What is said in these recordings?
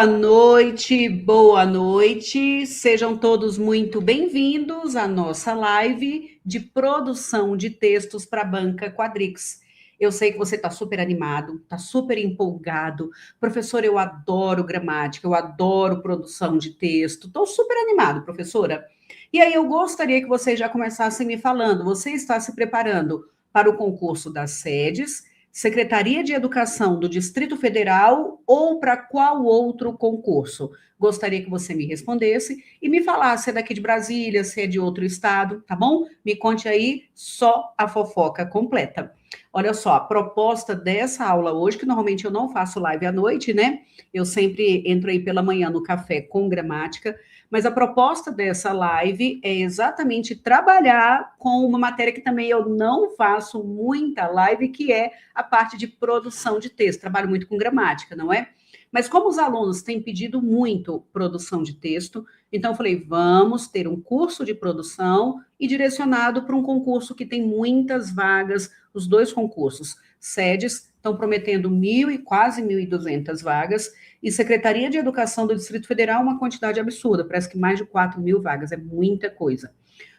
Boa noite, boa noite. Sejam todos muito bem-vindos à nossa live de produção de textos para a Banca Quadrix. Eu sei que você está super animado, está super empolgado. Professor, eu adoro gramática, eu adoro produção de texto. Estou super animado, professora. E aí eu gostaria que vocês já começassem me falando. Você está se preparando para o concurso das sedes, Secretaria de Educação do Distrito Federal ou para qual outro concurso? Gostaria que você me respondesse e me falasse se é daqui de Brasília, se é de outro estado, tá bom? Me conte aí só a fofoca completa. Olha só, a proposta dessa aula hoje, que normalmente eu não faço live à noite, né? Eu sempre entro aí pela manhã no café com gramática, mas a proposta dessa live é exatamente trabalhar com uma matéria que também eu não faço muita live, que é a parte de produção de texto. Trabalho muito com gramática, não é? Mas como os alunos têm pedido muito produção de texto, então eu falei, vamos ter um curso de produção e direcionado para um concurso que tem muitas vagas, os dois concursos, SEDES, estão prometendo 1.000 e quase 1.200 vagas, e Secretaria de Educação do Distrito Federal uma quantidade absurda, parece que mais de 4.000 vagas, é muita coisa.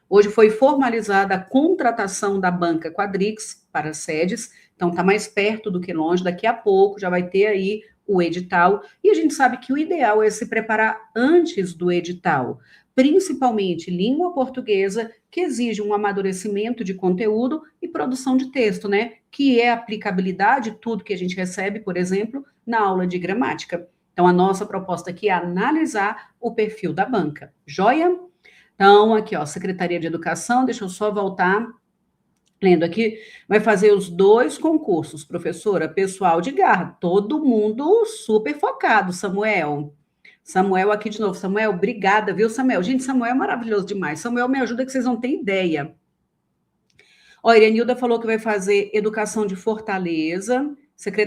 Hoje foi formalizada a contratação da banca Quadrix para sedes, então está mais perto do que longe, daqui a pouco já vai ter aí o edital, e a gente sabe que o ideal é se preparar antes do edital, principalmente língua portuguesa, que exige um amadurecimento de conteúdo e produção de texto, né? Que é a aplicabilidade de tudo que a gente recebe, por exemplo, na aula de gramática. Então, a nossa proposta aqui é analisar o perfil da banca. Joia? Então, aqui, ó, Secretaria de Educação, deixa eu só voltar, lendo aqui, vai fazer os 2 concursos, professora, pessoal de garra, todo mundo super focado, Samuel. Samuel aqui de novo. Samuel, obrigada, viu, Samuel? Gente, Samuel é maravilhoso demais. Samuel me ajuda que vocês não têm ideia. Ó, a Irenilda falou que vai fazer Educação de Fortaleza,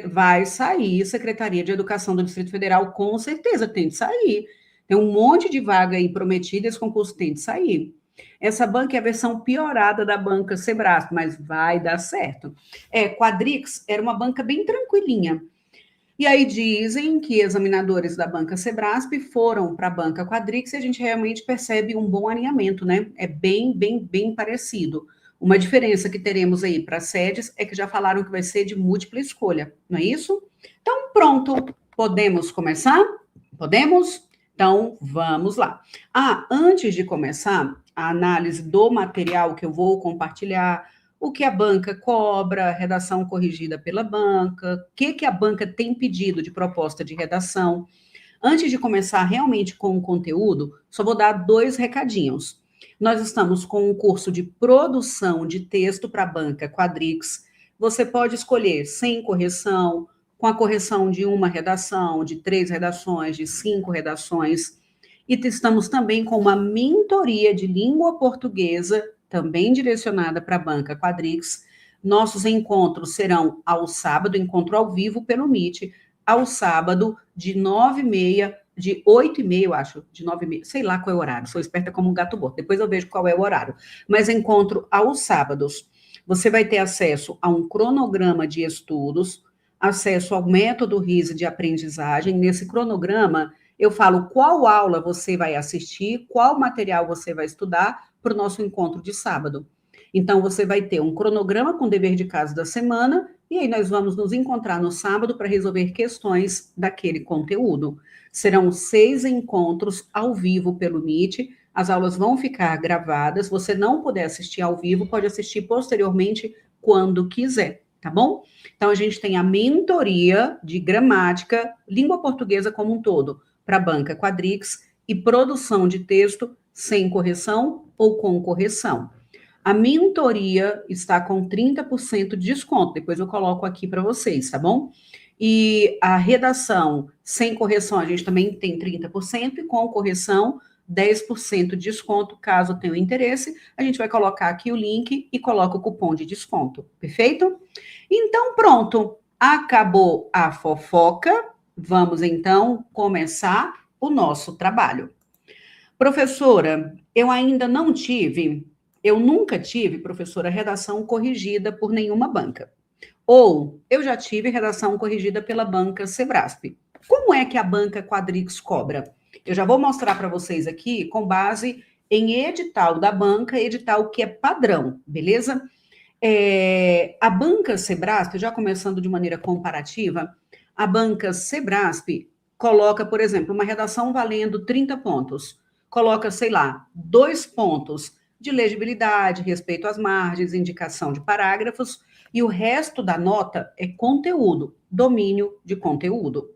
vai sair, Secretaria de Educação do Distrito Federal, com certeza, tem de sair. Tem um monte de vaga aí prometida, esse concurso tem de sair. Essa banca é a versão piorada da banca Sebrasp, mas vai dar certo. Quadrix era uma banca bem tranquilinha. E aí dizem que examinadores da banca Sebrasp foram para a banca Quadrix e a gente realmente percebe um bom alinhamento, né? É bem parecido. Uma diferença que teremos aí para sedes é que já falaram que vai ser de múltipla escolha, não é isso? Então, pronto, podemos começar? Podemos? Então, vamos lá. Antes de começar a análise do material que eu vou compartilhar, o que a banca cobra, redação corrigida pela banca, o que a banca tem pedido de proposta de redação. Antes de começar realmente com o conteúdo, só vou dar 2 recadinhos. Nós estamos com um curso de produção de texto para a banca Quadrix. Você pode escolher sem correção, com a correção de 1 redação, de 3 redações, de 5 redações. E estamos também com uma mentoria de língua portuguesa, também direcionada para a banca Quadrix. Nossos encontros serão ao sábado, encontro ao vivo pelo Meet, ao sábado, de 9h30, de 8h30, eu acho, de 9h30, sei lá qual é o horário, sou esperta como um gato morto, depois eu vejo qual é o horário. Mas encontro aos sábados. Você vai ter acesso a um cronograma de estudos, acesso ao método RISE de aprendizagem. Nesse cronograma, eu falo qual aula você vai assistir, qual material você vai estudar para o nosso encontro de sábado. Então, você vai ter um cronograma com dever de casa da semana, e aí nós vamos nos encontrar no sábado para resolver questões daquele conteúdo. Serão 6 encontros ao vivo pelo Meet, as aulas vão ficar gravadas, se você não puder assistir ao vivo, pode assistir posteriormente quando quiser, tá bom? Então, a gente tem a mentoria de gramática, língua portuguesa como um todo, para a banca Quadrix, e produção de texto sem correção ou com correção. A mentoria está com 30% de desconto, depois eu coloco aqui para vocês, tá bom? E a redação sem correção, a gente também tem 30%, e com correção, 10% de desconto, caso tenha interesse. A gente vai colocar aqui o link e coloca o cupom de desconto, perfeito? Então, pronto, acabou a fofoca, vamos então começar o nosso trabalho. Professora, eu nunca tive, professora, redação corrigida por nenhuma banca. Ou eu já tive redação corrigida pela banca Sebrasp. Como é que a banca Quadrix cobra? Eu já vou mostrar para vocês aqui com base em edital da banca, edital que é padrão, beleza? A banca Sebrasp, já começando de maneira comparativa, a banca Sebrasp coloca, por exemplo, uma redação valendo 30 pontos. Coloca, sei lá, 2 pontos de legibilidade, respeito às margens, indicação de parágrafos, e o resto da nota é conteúdo, domínio de conteúdo.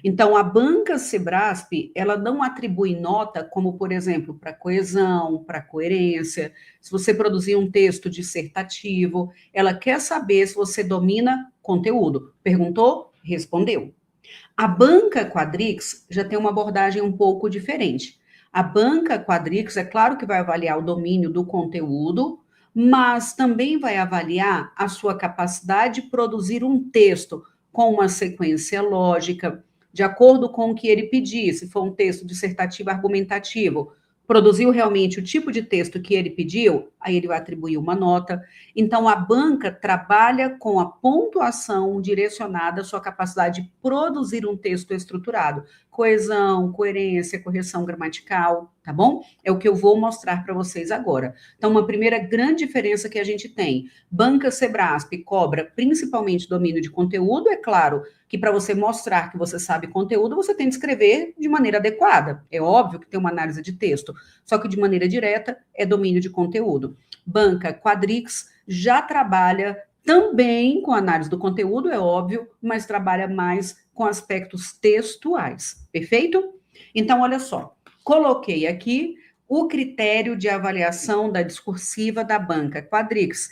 Então, a banca Sebrasp, ela não atribui nota como, por exemplo, para coesão, para coerência. Se você produzir um texto dissertativo, ela quer saber se você domina conteúdo. Perguntou? Respondeu. A banca Quadrix já tem uma abordagem um pouco diferente. A banca Quadrix, é claro que vai avaliar o domínio do conteúdo, mas também vai avaliar a sua capacidade de produzir um texto com uma sequência lógica, de acordo com o que ele pedir, se for um texto dissertativo argumentativo, Produziu realmente o tipo de texto que ele pediu? Aí ele vai atribuir uma nota. Então, a banca trabalha com a pontuação direcionada à sua capacidade de produzir um texto estruturado. Coesão, coerência, correção gramatical, tá bom? É o que eu vou mostrar para vocês agora. Então, uma primeira grande diferença que a gente tem: banca Sebrasp cobra principalmente domínio de conteúdo, é claro que para você mostrar que você sabe conteúdo, você tem que escrever de maneira adequada. É óbvio que tem uma análise de texto, só que de maneira direta é domínio de conteúdo. Banca Quadrix já trabalha também com análise do conteúdo, é óbvio, mas trabalha mais com aspectos textuais. Perfeito? Então, olha só, coloquei aqui o critério de avaliação da discursiva da banca Quadrix.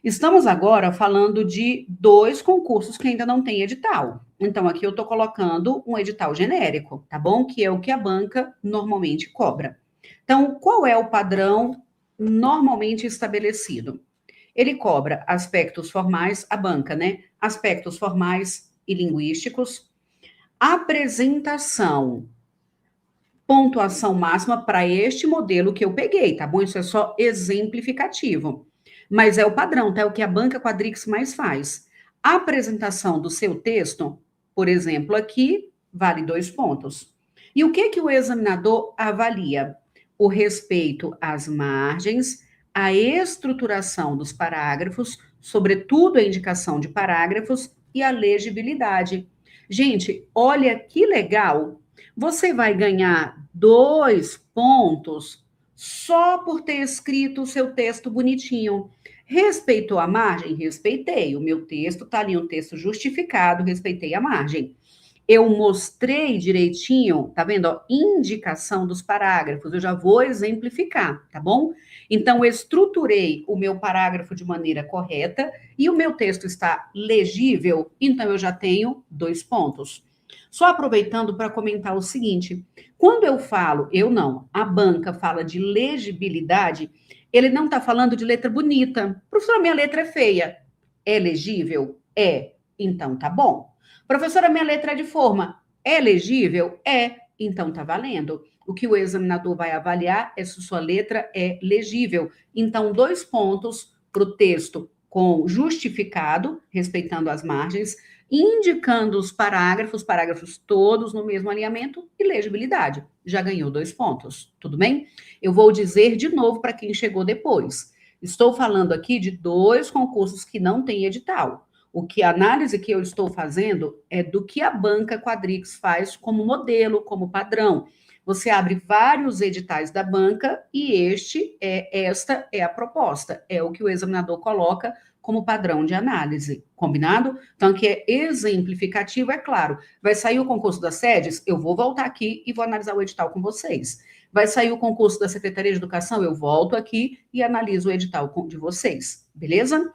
Estamos agora falando de 2 concursos que ainda não têm edital. Então, aqui eu estou colocando um edital genérico, tá bom? Que é o que a banca normalmente cobra. Então, qual é o padrão normalmente estabelecido? Ele cobra aspectos formais, a banca, né? Aspectos formais e linguísticos, apresentação, pontuação máxima para este modelo que eu peguei, tá bom? Isso é só exemplificativo. Mas é o padrão, tá? É o que a banca Quadrix mais faz. A apresentação do seu texto, por exemplo, aqui, vale 2 pontos. E o que o examinador avalia? O respeito às margens, a estruturação dos parágrafos, sobretudo a indicação de parágrafos e a legibilidade. Gente, olha que legal! Você vai ganhar 2 pontos só por ter escrito o seu texto bonitinho. Respeitou a margem? Respeitei. O meu texto está ali, um texto justificado, respeitei a margem. Eu mostrei direitinho, tá vendo? Ó, indicação dos parágrafos, eu já vou exemplificar, tá bom? Então, estruturei o meu parágrafo de maneira correta e o meu texto está legível, então eu já tenho 2 pontos. Só aproveitando para comentar o seguinte: quando eu falo, eu não, a banca fala de legibilidade, ele não está falando de letra bonita. Professora, minha letra é feia. É legível? É. Então tá bom. Professora, minha letra é de forma. É legível? É. Então tá valendo. O que o examinador vai avaliar é se sua letra é legível. Então, 2 pontos para o texto com justificado, respeitando as margens, indicando os parágrafos todos no mesmo alinhamento e legibilidade. Já ganhou 2 pontos, tudo bem? Eu vou dizer de novo para quem chegou depois. Estou falando aqui de 2 concursos que não têm edital. O que a análise que eu estou fazendo é do que a banca Quadrix faz como modelo, como padrão. Você abre vários editais da banca e esta é a proposta, é o que o examinador coloca como padrão de análise, combinado? Então, que é exemplificativo, é claro. Vai sair o concurso das sedes, eu vou voltar aqui e vou analisar o edital com vocês. Vai sair o concurso da Secretaria de Educação, eu volto aqui e analiso o edital de vocês, beleza?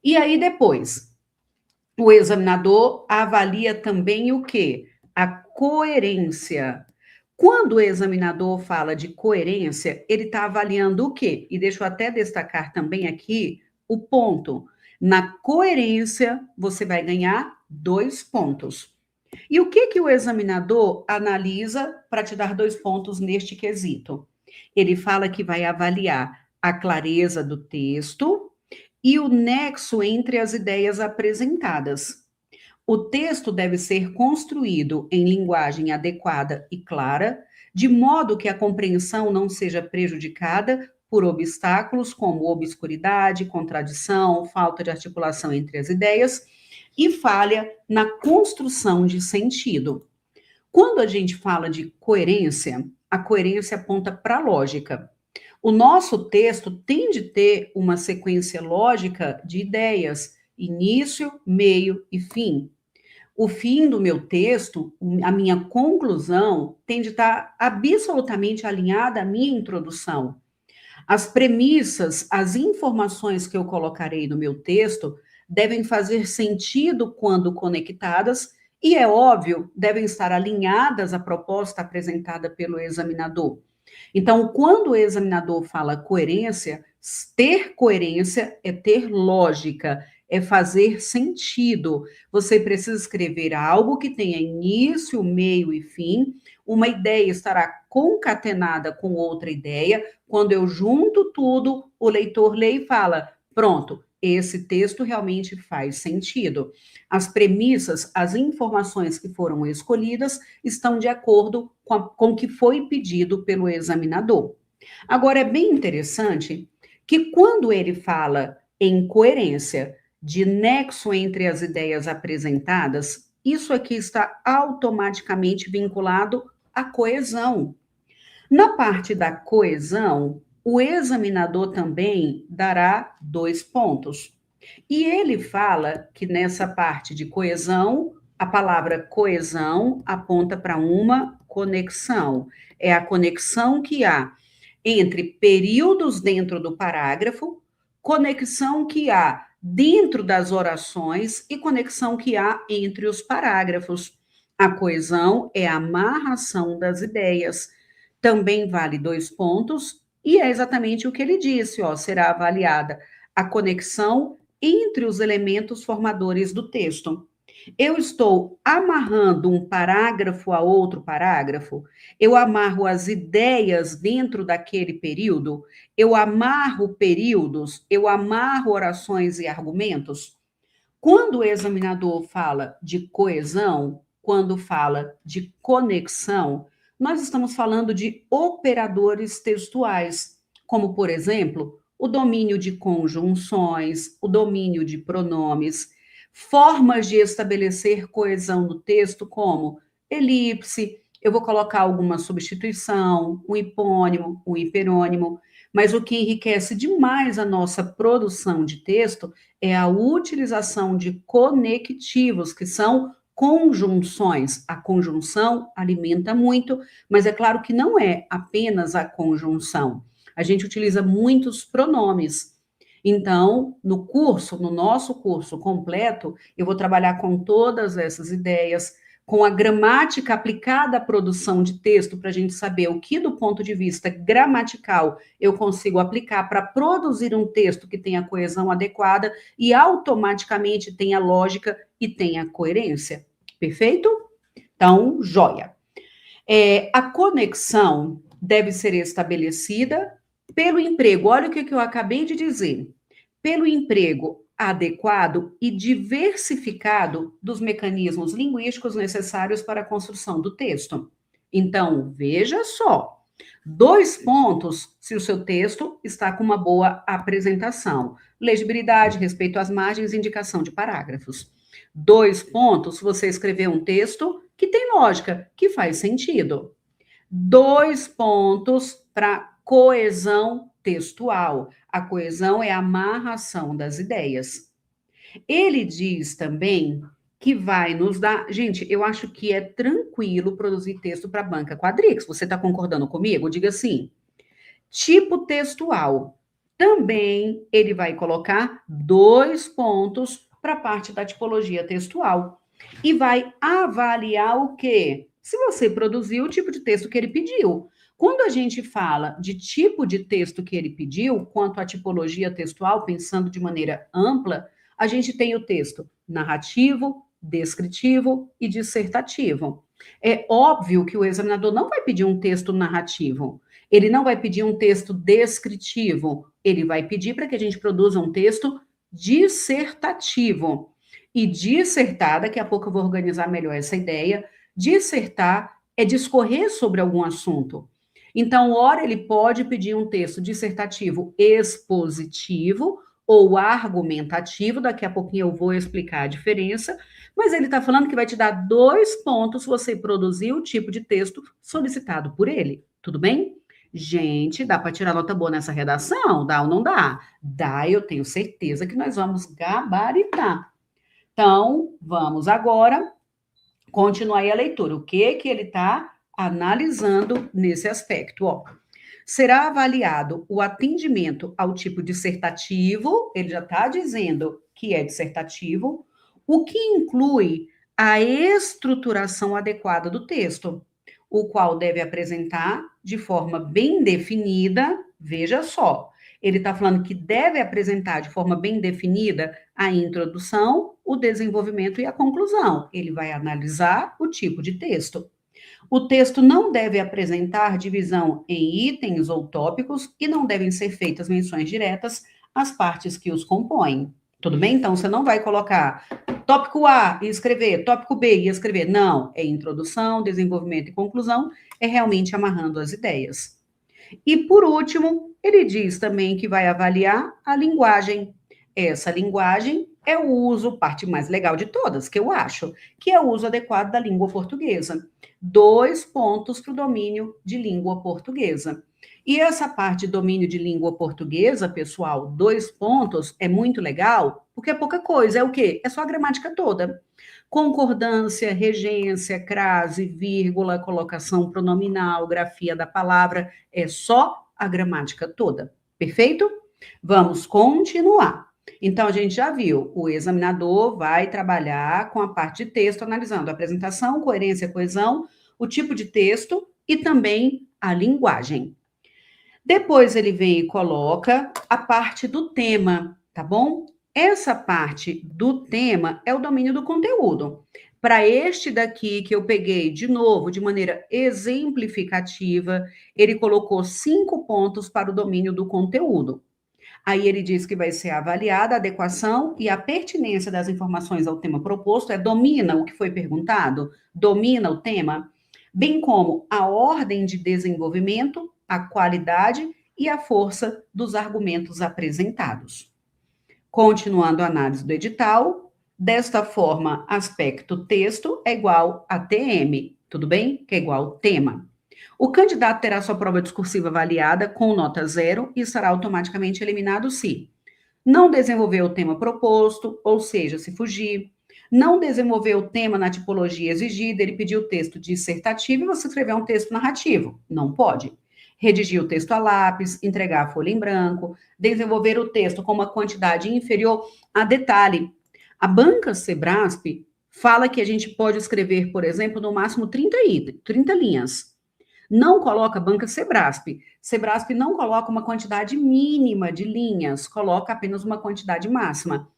E aí, depois, o examinador avalia também o quê? A coerência. Quando o examinador fala de coerência, ele está avaliando o quê? E deixa eu até destacar também aqui o ponto. Na coerência, você vai ganhar 2 pontos. E o que o examinador analisa para te dar 2 pontos neste quesito? Ele fala que vai avaliar a clareza do texto e o nexo entre as ideias apresentadas. O texto deve ser construído em linguagem adequada e clara, de modo que a compreensão não seja prejudicada por obstáculos como obscuridade, contradição, falta de articulação entre as ideias e falha na construção de sentido. Quando a gente fala de coerência, a coerência aponta para a lógica. O nosso texto tem de ter uma sequência lógica de ideias, início, meio e fim. O fim do meu texto, a minha conclusão, tem de estar absolutamente alinhada à minha introdução. As premissas, as informações que eu colocarei no meu texto devem fazer sentido quando conectadas e, é óbvio, devem estar alinhadas à proposta apresentada pelo examinador. Então, quando o examinador fala coerência, ter coerência é ter lógica, é fazer sentido. Você precisa escrever algo que tenha início, meio e fim. Uma ideia estará concatenada com outra ideia. Quando eu junto tudo, o leitor lê e fala: pronto, esse texto realmente faz sentido. As premissas, as informações que foram escolhidas estão de acordo com o que foi pedido pelo examinador. Agora, é bem interessante que quando ele fala em coerência, de nexo entre as ideias apresentadas, isso aqui está automaticamente vinculado à coesão. Na parte da coesão, o examinador também dará 2 pontos. E ele fala que nessa parte de coesão, a palavra coesão aponta para uma conexão. É a conexão que há entre períodos dentro do parágrafo, conexão que há dentro das orações e conexão que há entre os parágrafos. A coesão é a amarração das ideias. Também vale 2 pontos, e é exatamente o que ele disse, ó, será avaliada a conexão entre os elementos formadores do texto. Eu estou amarrando um parágrafo a outro parágrafo, eu amarro as ideias dentro daquele período, eu amarro períodos, eu amarro orações e argumentos. Quando o examinador fala de coesão, quando fala de conexão, nós estamos falando de operadores textuais, como, por exemplo, o domínio de conjunções, o domínio de pronomes, formas de estabelecer coesão do texto, como elipse, eu vou colocar alguma substituição, um hipônimo, um hiperônimo, mas o que enriquece demais a nossa produção de texto é a utilização de conectivos, que são conjunções. A conjunção alimenta muito, mas é claro que não é apenas a conjunção. A gente utiliza muitos pronomes. Então, no curso, no nosso curso completo, eu vou trabalhar com todas essas ideias, com a gramática aplicada à produção de texto, para a gente saber o que, do ponto de vista gramatical, eu consigo aplicar para produzir um texto que tenha coesão adequada e automaticamente tenha lógica e tenha coerência. Perfeito? Então, joia. A conexão deve ser estabelecida pelo emprego. Olha o que eu acabei de dizer. Pelo emprego adequado e diversificado dos mecanismos linguísticos necessários para a construção do texto. Então, veja só, 2 pontos se o seu texto está com uma boa apresentação. Legibilidade, respeito às margens, indicação de parágrafos. 2 pontos se você escrever um texto que tem lógica, que faz sentido. 2 pontos para coesão textual. A coesão é a amarração das ideias. Ele diz também que vai nos dar... Gente, eu acho que é tranquilo produzir texto para a banca Quadrix. Você está concordando comigo? Diga sim. Tipo textual. Também ele vai colocar 2 pontos para a parte da tipologia textual. E vai avaliar o quê? Se você produziu o tipo de texto que ele pediu. Quando a gente fala de tipo de texto que ele pediu, quanto à tipologia textual, pensando de maneira ampla, a gente tem o texto narrativo, descritivo e dissertativo. É óbvio que o examinador não vai pedir um texto narrativo, ele não vai pedir um texto descritivo, ele vai pedir para que a gente produza um texto dissertativo. E dissertar, daqui a pouco eu vou organizar melhor essa ideia, dissertar é discorrer sobre algum assunto. Então, ora, ele pode pedir um texto dissertativo expositivo ou argumentativo, daqui a pouquinho eu vou explicar a diferença, mas ele está falando que vai te dar 2 pontos se você produzir o tipo de texto solicitado por ele. Tudo bem? Gente, dá para tirar nota boa nessa redação? Dá ou não dá? Dá, eu tenho certeza que nós vamos gabaritar. Então, vamos agora continuar aí a leitura. O que ele está analisando nesse aspecto? Ó, será avaliado o atendimento ao tipo dissertativo, ele já está dizendo que é dissertativo, o que inclui a estruturação adequada do texto, o qual deve apresentar de forma bem definida, veja só, Ele está falando que deve apresentar de forma bem definida a introdução, o desenvolvimento e a conclusão. Ele vai analisar o tipo de texto. O texto não deve apresentar divisão em itens ou tópicos e não devem ser feitas menções diretas às partes que os compõem. Tudo bem? Então, você não vai colocar tópico A e escrever, tópico B e escrever. Não, é introdução, desenvolvimento e conclusão, é realmente amarrando as ideias. E, por último, ele diz também que vai avaliar a linguagem. Essa linguagem é o uso, parte mais legal de todas, que eu acho, que é o uso adequado da língua portuguesa. 2 pontos para o domínio de língua portuguesa. E essa parte de domínio de língua portuguesa, pessoal, 2 pontos, é muito legal, porque é pouca coisa. É o quê? É só a gramática toda. Concordância, regência, crase, vírgula, colocação pronominal, grafia da palavra, é só a gramática toda. Perfeito? Vamos continuar. Então, a gente já viu, o examinador vai trabalhar com a parte de texto, analisando a apresentação, coerência, coesão, o tipo de texto e também a linguagem. Depois ele vem e coloca a parte do tema, tá bom? Essa parte do tema é o domínio do conteúdo. Para este daqui que eu peguei de novo, de maneira exemplificativa, ele colocou 5 pontos para o domínio do conteúdo. Aí ele diz que vai ser avaliada a adequação e a pertinência das informações ao tema proposto, domina o que foi perguntado, domina o tema, bem como a ordem de desenvolvimento, a qualidade e a força dos argumentos apresentados. Continuando a análise do edital, desta forma, aspecto texto é igual a TM, tudo bem? Que é igual tema. O candidato terá sua prova discursiva avaliada com nota 0 e será automaticamente eliminado se não desenvolver o tema proposto, ou seja, se fugir, não desenvolver o tema na tipologia exigida, ele pediu o texto dissertativo e você escrever um texto narrativo. Não pode. Redigir o texto a lápis, entregar a folha em branco, desenvolver o texto com uma quantidade inferior a detalhe. A banca Sebrasp fala que a gente pode escrever, por exemplo, no máximo 30 linhas. Não coloca banca Sebrasp. Sebrasp não coloca uma quantidade mínima de linhas, coloca apenas uma quantidade máxima.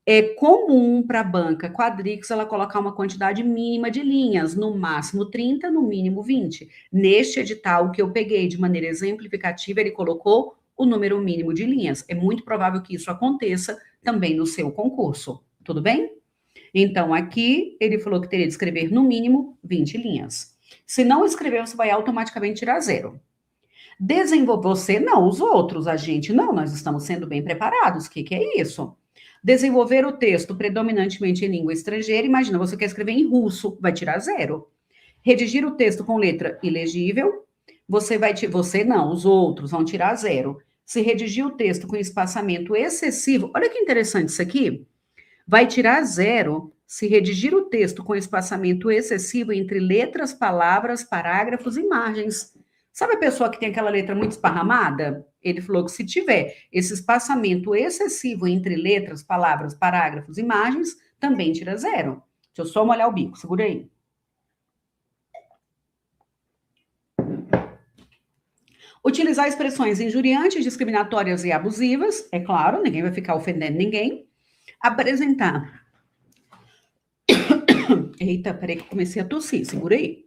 É comum para a banca Quadrix ela colocar uma quantidade mínima de linhas, no máximo 30, no mínimo 20. Neste edital que eu peguei de maneira exemplificativa, ele colocou o número mínimo de linhas. É muito provável que isso aconteça também no seu concurso. Tudo bem? Então, aqui ele falou que teria de escrever no mínimo 20 linhas. Se não escrever, você vai automaticamente tirar 0. Desenvolver você, não, os outros, a gente não, nós estamos sendo bem preparados. O que é isso? Desenvolver o texto predominantemente em língua estrangeira, imagina, você quer escrever em russo, vai tirar 0. Redigir o texto com letra ilegível, você não, os outros vão tirar 0. Se redigir o texto com espaçamento excessivo, olha que interessante isso aqui, vai tirar 0 se redigir o texto com espaçamento excessivo entre letras, palavras, parágrafos e margens. Sabe a pessoa que tem aquela letra muito esparramada? Ele falou que se tiver esse espaçamento excessivo entre letras, palavras, parágrafos e margens, também tira 0. Deixa eu só molhar o bico, segura aí. Utilizar expressões injuriantes, discriminatórias e abusivas, é claro, ninguém vai ficar ofendendo ninguém. Apresentar. Eita, peraí que eu comecei a tossir, segura aí.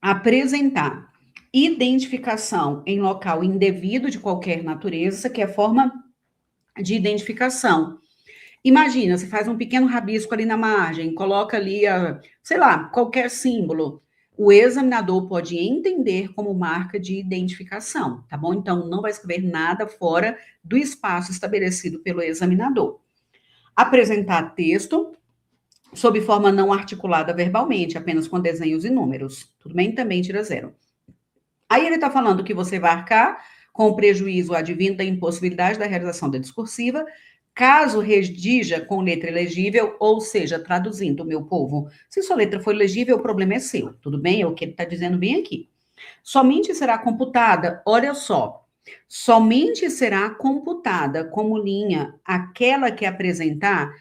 Apresentar identificação em local indevido de qualquer natureza, que é forma de identificação. Imagina, você faz um pequeno rabisco ali na margem, coloca ali, sei lá, qualquer símbolo. O examinador pode entender como marca de identificação, tá bom? Então, não vai escrever nada fora do espaço estabelecido pelo examinador. Apresentar texto sob forma não articulada verbalmente, apenas com desenhos e números. Tudo bem? Também tira 0. Aí ele está falando que você vai arcar com o prejuízo advindo da impossibilidade da realização da discursiva, caso redija com letra ilegível, ou seja, traduzindo, meu povo, se sua letra for legível, o problema é seu, tudo bem? É o que ele está dizendo bem aqui. Somente será computada, olha só, somente será computada como linha aquela que apresentar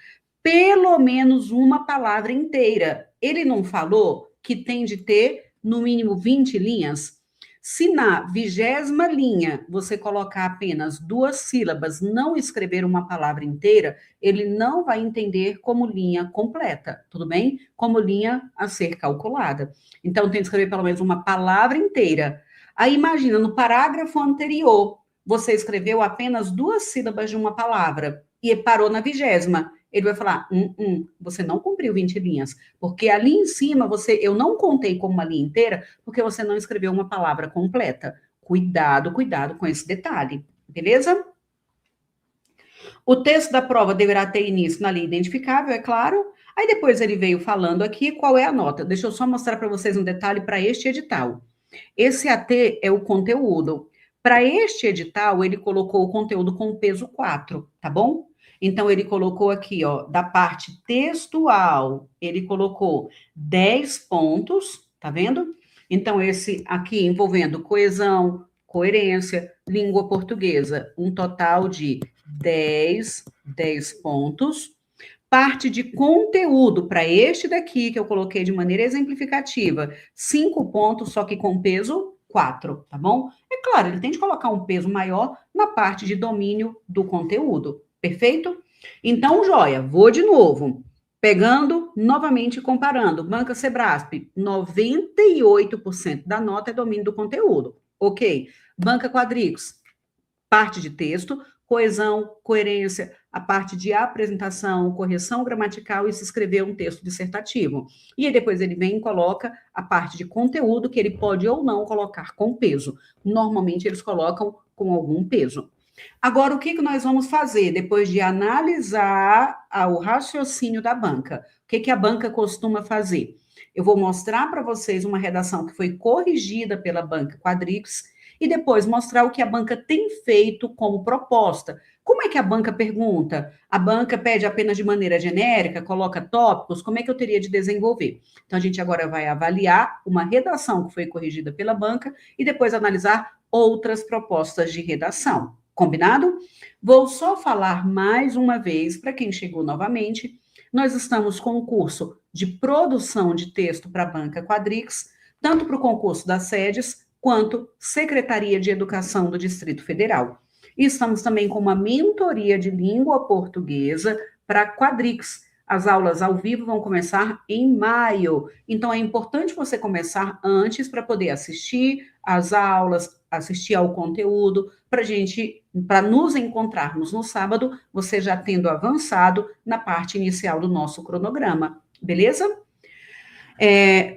pelo menos uma palavra inteira. Ele não falou que tem de ter no mínimo 20 linhas? Se na 20ª linha você colocar apenas 2 sílabas, não escrever uma palavra inteira, ele não vai entender como linha completa, tudo bem? Como linha a ser calculada. Então, tem que escrever pelo menos uma palavra inteira. Aí, imagina, no parágrafo anterior, você escreveu apenas 2 sílabas de uma palavra e parou na 20ª. Ele vai falar, você não cumpriu 20 linhas, porque ali em cima eu não contei como uma linha inteira, porque você não escreveu uma palavra completa. Cuidado, cuidado com esse detalhe, beleza? O texto da prova deverá ter início na linha identificável, é claro. Aí depois ele veio falando aqui qual é a nota. Deixa eu só mostrar para vocês um detalhe para este edital. Esse AT é o conteúdo. Para este edital, ele colocou o conteúdo com peso 4, tá bom? Então, ele colocou aqui, ó, da parte textual, ele colocou 10 pontos, tá vendo? Então, esse aqui envolvendo coesão, coerência, língua portuguesa, um total de 10 pontos. Parte de conteúdo para este daqui, que eu coloquei de maneira exemplificativa, 5 pontos, só que com peso 4, tá bom? É claro, ele tem de colocar um peso maior na parte de domínio do conteúdo, perfeito? Então, joia, vou de novo. Pegando, novamente comparando, Banca Sebrasp, 98% da nota é domínio do conteúdo, ok? Banca Quadrix, parte de texto, coesão, coerência, a parte de apresentação, correção gramatical e se escrever um texto dissertativo. E aí depois ele vem e coloca a parte de conteúdo que ele pode ou não colocar com peso. Normalmente eles colocam com algum peso. Agora, o que nós vamos fazer depois de analisar o raciocínio da banca? O que a banca costuma fazer? Eu vou mostrar para vocês uma redação que foi corrigida pela Banca Quadrix e depois mostrar o que a banca tem feito como proposta. Como é que a banca pergunta? A banca pede apenas de maneira genérica, coloca tópicos? Como é que eu teria de desenvolver? Então, a gente agora vai avaliar uma redação que foi corrigida pela banca e depois analisar outras propostas de redação. Combinado? Vou só falar mais uma vez para quem chegou novamente. Nós estamos com o curso de produção de texto para a Banca Quadrix, tanto para o concurso das sedes, quanto Secretaria de Educação do Distrito Federal. E estamos também com uma mentoria de língua portuguesa para Quadrix. As aulas ao vivo vão começar em maio, então é importante você começar antes para poder assistir às aulas, assistir ao conteúdo, para nos encontrarmos no sábado, você já tendo avançado na parte inicial do nosso cronograma, beleza?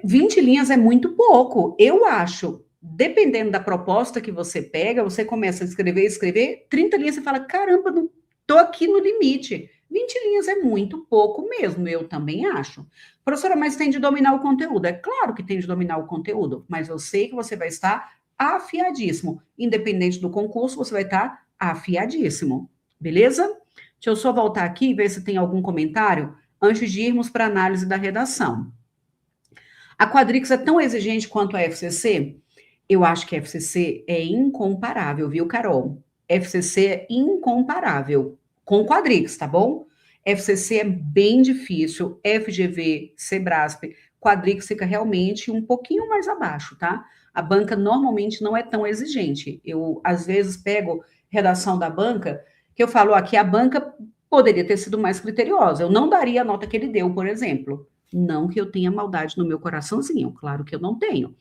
20 linhas é muito pouco, eu acho. Dependendo da proposta que você pega, você começa a escrever, 30 linhas, você fala, caramba, não estou aqui no limite. 20 linhas é muito pouco mesmo, eu também acho. Professora, mas tem de dominar o conteúdo. É claro que tem de dominar o conteúdo, mas eu sei que você vai estar afiadíssimo. Independente do concurso, você vai estar afiadíssimo. Beleza? Deixa eu só voltar aqui e ver se tem algum comentário antes de irmos para a análise da redação. A Quadrix é tão exigente quanto a FCC? Eu acho que a FCC é incomparável, viu, Carol? FCC é incomparável com Quadrix, tá bom? FCC é bem difícil, FGV, Sebrasp, Quadrix fica realmente um pouquinho mais abaixo, tá? A banca normalmente não é tão exigente. Eu, às vezes, pego redação da banca, que eu falo aqui, a banca poderia ter sido mais criteriosa. Eu não daria a nota que ele deu, por exemplo. Não que eu tenha maldade no meu coraçãozinho, claro que eu não tenho.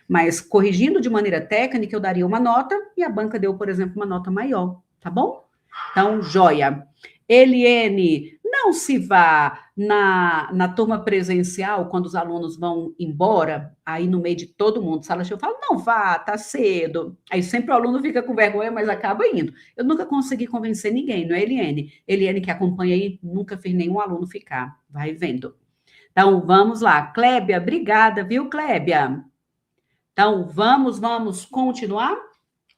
Mas corrigindo de maneira técnica, eu daria uma nota e a banca deu, por exemplo, uma nota maior, tá bom? Então, joia. Eliene, não se vá na turma presencial, quando os alunos vão embora, aí no meio de todo mundo, sala cheia, eu falo, não vá, tá cedo. Aí sempre o aluno fica com vergonha, mas acaba indo. Eu nunca consegui convencer ninguém, não é, Eliene? Eliene que acompanha aí, nunca fez nenhum aluno ficar. Vai vendo. Então, vamos lá. Clébia, obrigada, viu, Clébia? Então, vamos continuar?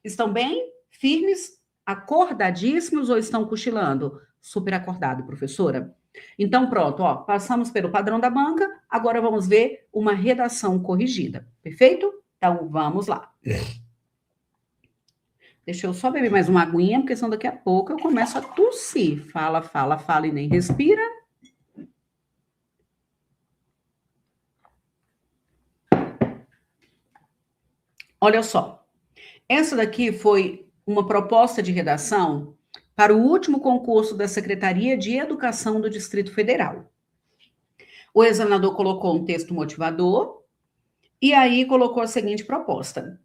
Estão bem? Firmes? Acordadíssimos ou estão cochilando? Super acordado, professora. Então, pronto, ó, passamos pelo padrão da banca, agora vamos ver uma redação corrigida, perfeito? Então, vamos lá. Deixa eu só beber mais uma aguinha, porque senão daqui a pouco eu começo a tossir. Fala, fala, fala e nem respira. Olha só, essa daqui foi uma proposta de redação para o último concurso da Secretaria de Educação do Distrito Federal. O examinador colocou um texto motivador e aí colocou a seguinte proposta: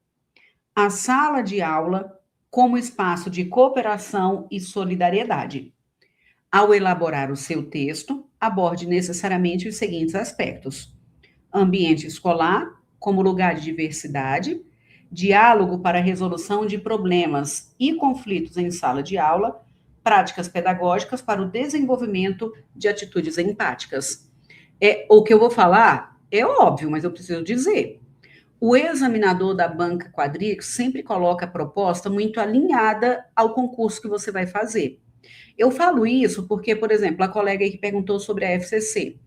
a sala de aula como espaço de cooperação e solidariedade. Ao elaborar o seu texto, aborde necessariamente os seguintes aspectos: ambiente escolar como lugar de diversidade, diálogo para a resolução de problemas e conflitos em sala de aula, práticas pedagógicas para o desenvolvimento de atitudes empáticas. O que eu vou falar é óbvio, mas eu preciso dizer. O examinador da banca Quadrix sempre coloca a proposta muito alinhada ao concurso que você vai fazer. Eu falo isso porque, por exemplo, a colega aí que perguntou sobre a FCC.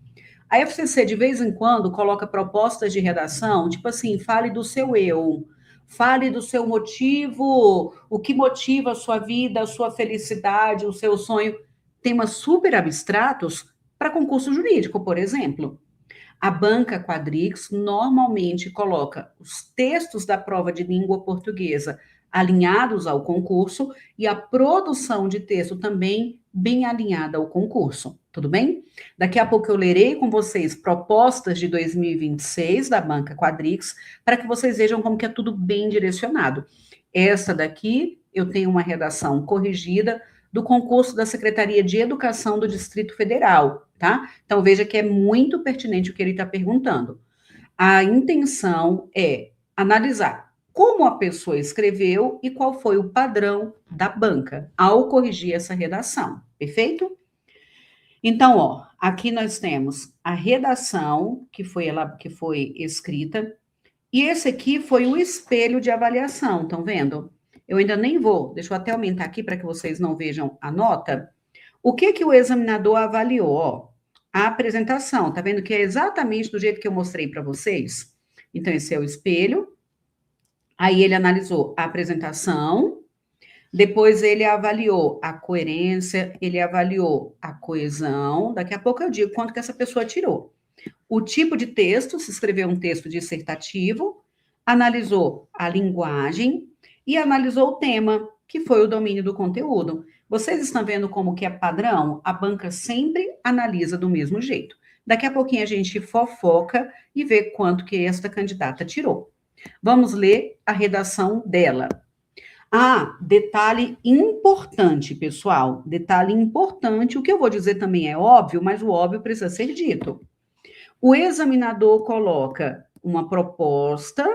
A FCC, de vez em quando, coloca propostas de redação, tipo assim, fale do seu eu, fale do seu motivo, o que motiva a sua vida, a sua felicidade, o seu sonho. Temas super abstratos para concurso jurídico, por exemplo. A banca Quadrix normalmente coloca os textos da prova de língua portuguesa alinhados ao concurso e a produção de texto também bem alinhada ao concurso. Tudo bem? Daqui a pouco eu lerei com vocês propostas de 2026 da banca Quadrix para que vocês vejam como que é tudo bem direcionado. Essa daqui eu tenho uma redação corrigida do concurso da Secretaria de Educação do Distrito Federal, tá? Então veja que é muito pertinente o que ele está perguntando. A intenção é analisar como a pessoa escreveu e qual foi o padrão da banca ao corrigir essa redação, perfeito? Então, ó, aqui nós temos a redação que foi escrita, e esse aqui foi o espelho de avaliação, estão vendo? Eu ainda nem vou, deixa eu até aumentar aqui para que vocês não vejam a nota. O que que o examinador avaliou? Ó, a apresentação, tá vendo que é exatamente do jeito que eu mostrei para vocês? Então, esse é o espelho. Aí ele analisou a apresentação, depois ele avaliou a coerência, ele avaliou a coesão. Daqui a pouco eu digo quanto que essa pessoa tirou. O tipo de texto, se escreveu um texto dissertativo, analisou a linguagem e analisou o tema, que foi o domínio do conteúdo. Vocês estão vendo como que é padrão? A banca sempre analisa do mesmo jeito. Daqui a pouquinho a gente fofoca e vê quanto que esta candidata tirou. Vamos ler a redação dela. Ah, detalhe importante, pessoal. Detalhe importante. O que eu vou dizer também é óbvio, mas o óbvio precisa ser dito. O examinador coloca uma proposta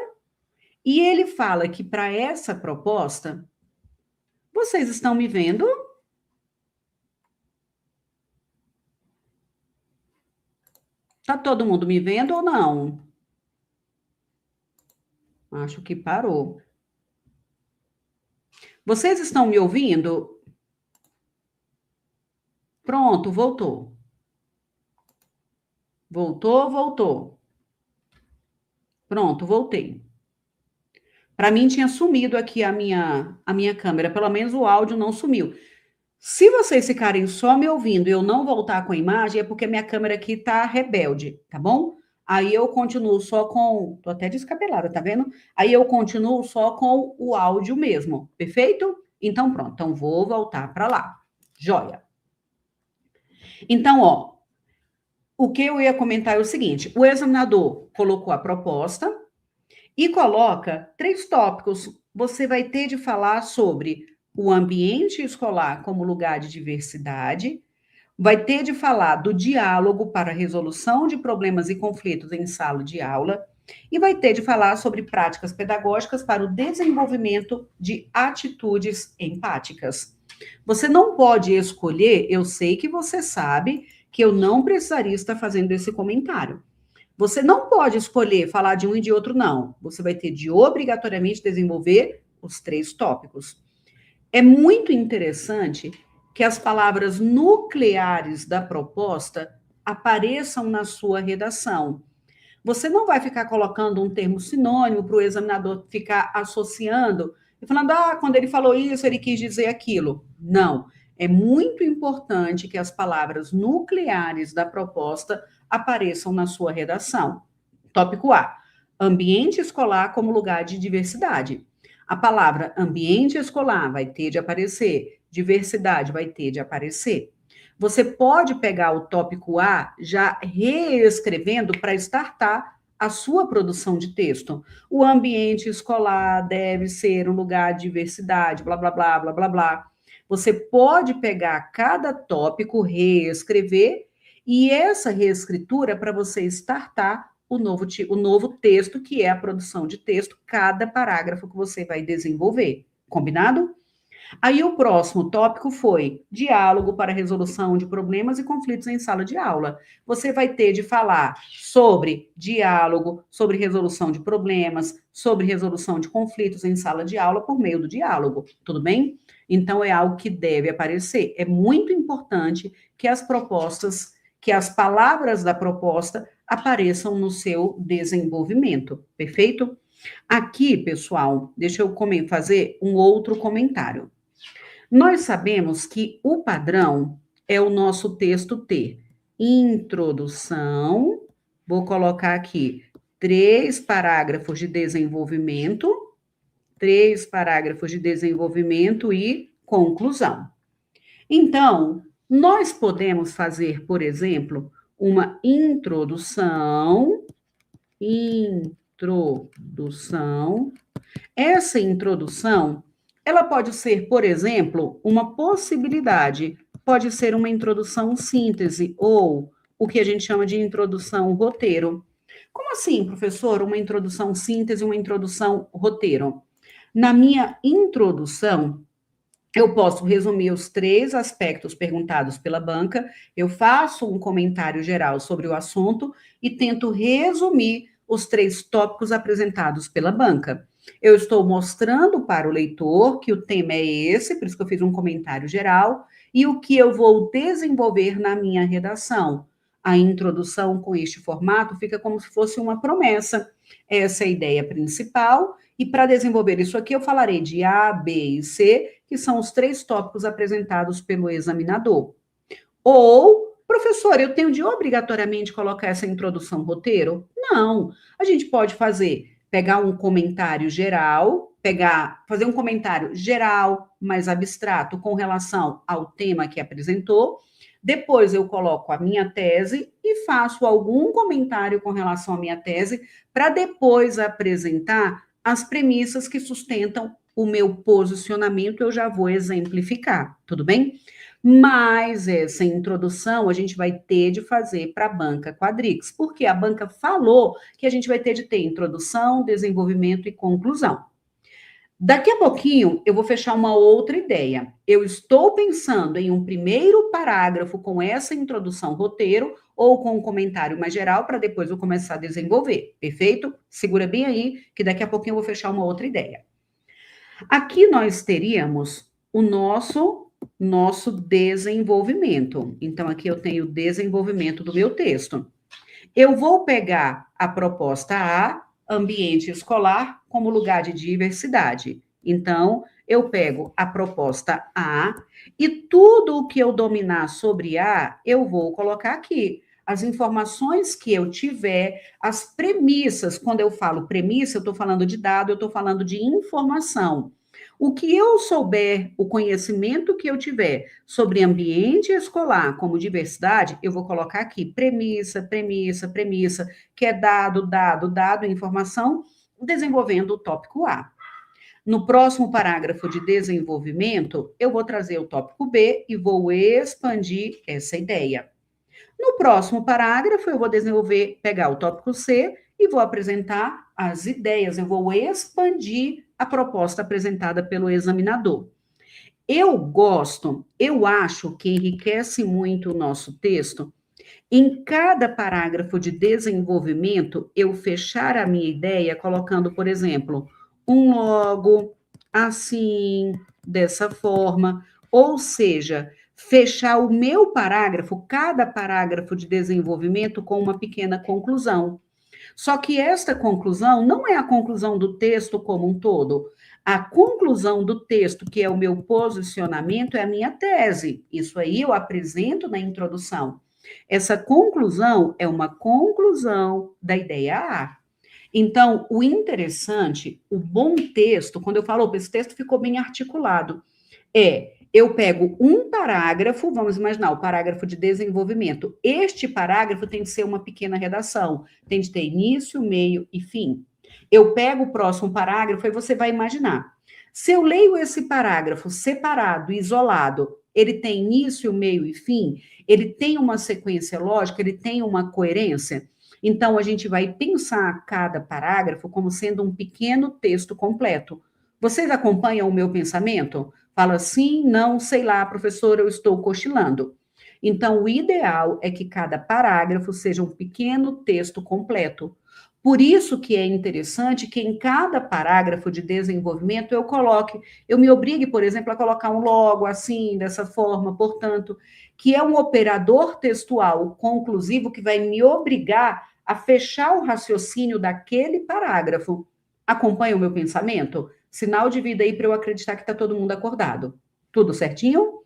e ele fala que para essa proposta, vocês estão me vendo? Tá todo mundo me vendo ou não? Acho que parou. Vocês estão me ouvindo? Pronto, voltou. Voltou. Pronto, voltei. Para mim tinha sumido aqui a minha câmera, pelo menos o áudio não sumiu. Se vocês ficarem só me ouvindo e eu não voltar com a imagem, é porque minha câmera aqui tá rebelde, tá bom? Aí eu continuo só com. Tô até descabelada, tá vendo? Aí eu continuo só com o áudio mesmo, perfeito? Então pronto, então vou voltar para lá. Joia. Então, ó, o que eu ia comentar é o seguinte: o examinador colocou a proposta e coloca 3 tópicos. Você vai ter de falar sobre o ambiente escolar como lugar de diversidade, vai ter de falar do diálogo para a resolução de problemas e conflitos em sala de aula, e vai ter de falar sobre práticas pedagógicas para o desenvolvimento de atitudes empáticas. Você não pode escolher, eu sei que você sabe que eu não precisaria estar fazendo esse comentário. Você não pode escolher falar de um e de outro, não. Você vai ter de obrigatoriamente desenvolver os 3 tópicos. É muito interessante que as palavras nucleares da proposta apareçam na sua redação. Você não vai ficar colocando um termo sinônimo para o examinador ficar associando e falando, quando ele falou isso, ele quis dizer aquilo. Não. É muito importante que as palavras nucleares da proposta apareçam na sua redação. Tópico A. Ambiente escolar como lugar de diversidade. A palavra ambiente escolar vai ter de aparecer, diversidade vai ter de aparecer. Você pode pegar o tópico A já reescrevendo para startar a sua produção de texto. O ambiente escolar deve ser um lugar de diversidade, blá, blá, blá, blá, blá, blá. Você pode pegar cada tópico, reescrever, e essa reescritura é para você startar o novo texto, que é a produção de texto, cada parágrafo que você vai desenvolver. Combinado? Aí o próximo tópico foi diálogo para resolução de problemas e conflitos em sala de aula. Você vai ter de falar sobre diálogo, sobre resolução de problemas, sobre resolução de conflitos em sala de aula por meio do diálogo, tudo bem? Então é algo que deve aparecer. É muito importante que as propostas, que as palavras da proposta apareçam no seu desenvolvimento, perfeito? Aqui, pessoal, deixa eu fazer um outro comentário. Nós sabemos que o padrão é o nosso texto ter introdução, vou colocar aqui 3 parágrafos de desenvolvimento e conclusão. Então, nós podemos fazer, por exemplo, uma introdução. Essa introdução, ela pode ser, por exemplo, uma possibilidade, pode ser uma introdução síntese ou o que a gente chama de introdução roteiro. Como assim, professor? Uma introdução síntese, uma introdução roteiro? Na minha introdução, eu posso resumir os 3 aspectos perguntados pela banca, eu faço um comentário geral sobre o assunto e tento resumir os 3 tópicos apresentados pela banca. Eu estou mostrando para o leitor que o tema é esse, por isso que eu fiz um comentário geral, e o que eu vou desenvolver na minha redação. A introdução com este formato fica como se fosse uma promessa. Essa é a ideia principal, e para desenvolver isso aqui, eu falarei de A, B e C, que são os 3 tópicos apresentados pelo examinador. Ou, professor, eu tenho de obrigatoriamente colocar essa introdução roteiro? Não. A gente pode pegar um comentário geral, fazer um comentário geral, mais abstrato, com relação ao tema que apresentou. Depois eu coloco a minha tese e faço algum comentário com relação à minha tese, para depois apresentar as premissas que sustentam o meu posicionamento, eu já vou exemplificar, tudo bem? Mas essa introdução a gente vai ter de fazer para a banca Quadrix, porque a banca falou que a gente vai ter de ter introdução, desenvolvimento e conclusão. Daqui a pouquinho eu vou fechar uma outra ideia. Eu estou pensando em um primeiro parágrafo com essa introdução roteiro ou com um comentário mais geral para depois eu começar a desenvolver. Perfeito? Segura bem aí que daqui a pouquinho eu vou fechar uma outra ideia. Aqui nós teríamos o nosso desenvolvimento. Então aqui eu tenho o desenvolvimento do meu texto. Eu vou pegar a proposta A, ambiente escolar, como lugar de diversidade. Então, eu pego a proposta A e tudo o que eu dominar sobre A, eu vou colocar aqui. As informações que eu tiver, as premissas, quando eu falo premissa, eu estou falando de dado, eu estou falando de informação. O que eu souber, o conhecimento que eu tiver sobre ambiente escolar como diversidade, eu vou colocar aqui premissa, premissa, premissa, que é dado, dado, dado, informação, desenvolvendo o tópico A. No próximo parágrafo de desenvolvimento, eu vou trazer o tópico B e vou expandir essa ideia. No próximo parágrafo, eu vou pegar o tópico C e vou apresentar as ideias, eu vou expandir a proposta apresentada pelo examinador. Eu acho que enriquece muito o nosso texto. Em cada parágrafo de desenvolvimento, eu fechar a minha ideia colocando, por exemplo, um logo, assim, dessa forma, ou seja, fechar o meu parágrafo, cada parágrafo de desenvolvimento, com uma pequena conclusão. Só que esta conclusão não é a conclusão do texto como um todo. A conclusão do texto, que é o meu posicionamento, é a minha tese. Isso aí eu apresento na introdução. Essa conclusão é uma conclusão da ideia A. Então, o interessante, o bom texto, quando eu falo, opa, esse texto ficou bem articulado, eu pego um parágrafo, vamos imaginar, o parágrafo de desenvolvimento. Este parágrafo tem de ser uma pequena redação, tem de ter início, meio e fim. Eu pego o próximo parágrafo e você vai imaginar. Se eu leio esse parágrafo separado, isolado, ele tem início, meio e fim, ele tem uma sequência lógica, ele tem uma coerência. Então, a gente vai pensar cada parágrafo como sendo um pequeno texto completo. Vocês acompanham o meu pensamento? Fala sim, não, sei lá, professor, eu estou cochilando. Então, o ideal é que cada parágrafo seja um pequeno texto completo. Por isso que é interessante que em cada parágrafo de desenvolvimento eu me obrigue, por exemplo, a colocar um logo assim, dessa forma, portanto, que é um operador textual conclusivo que vai me obrigar a fechar o raciocínio daquele parágrafo. Acompanha o meu pensamento? Sinal de vida aí para eu acreditar que está todo mundo acordado. Tudo certinho?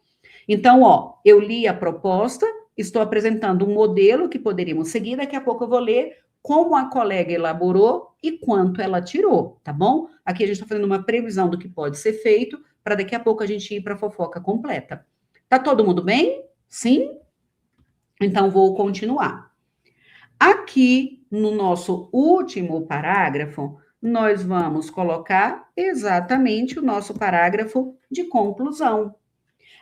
Então, eu li a proposta, estou apresentando um modelo que poderíamos seguir, daqui a pouco eu vou ler como a colega elaborou e quanto ela tirou, tá bom? Aqui a gente está fazendo uma previsão do que pode ser feito, para daqui a pouco a gente ir para a fofoca completa. Tá todo mundo bem? Sim? Então, vou continuar. Aqui, no nosso último parágrafo, nós vamos colocar exatamente o nosso parágrafo de conclusão.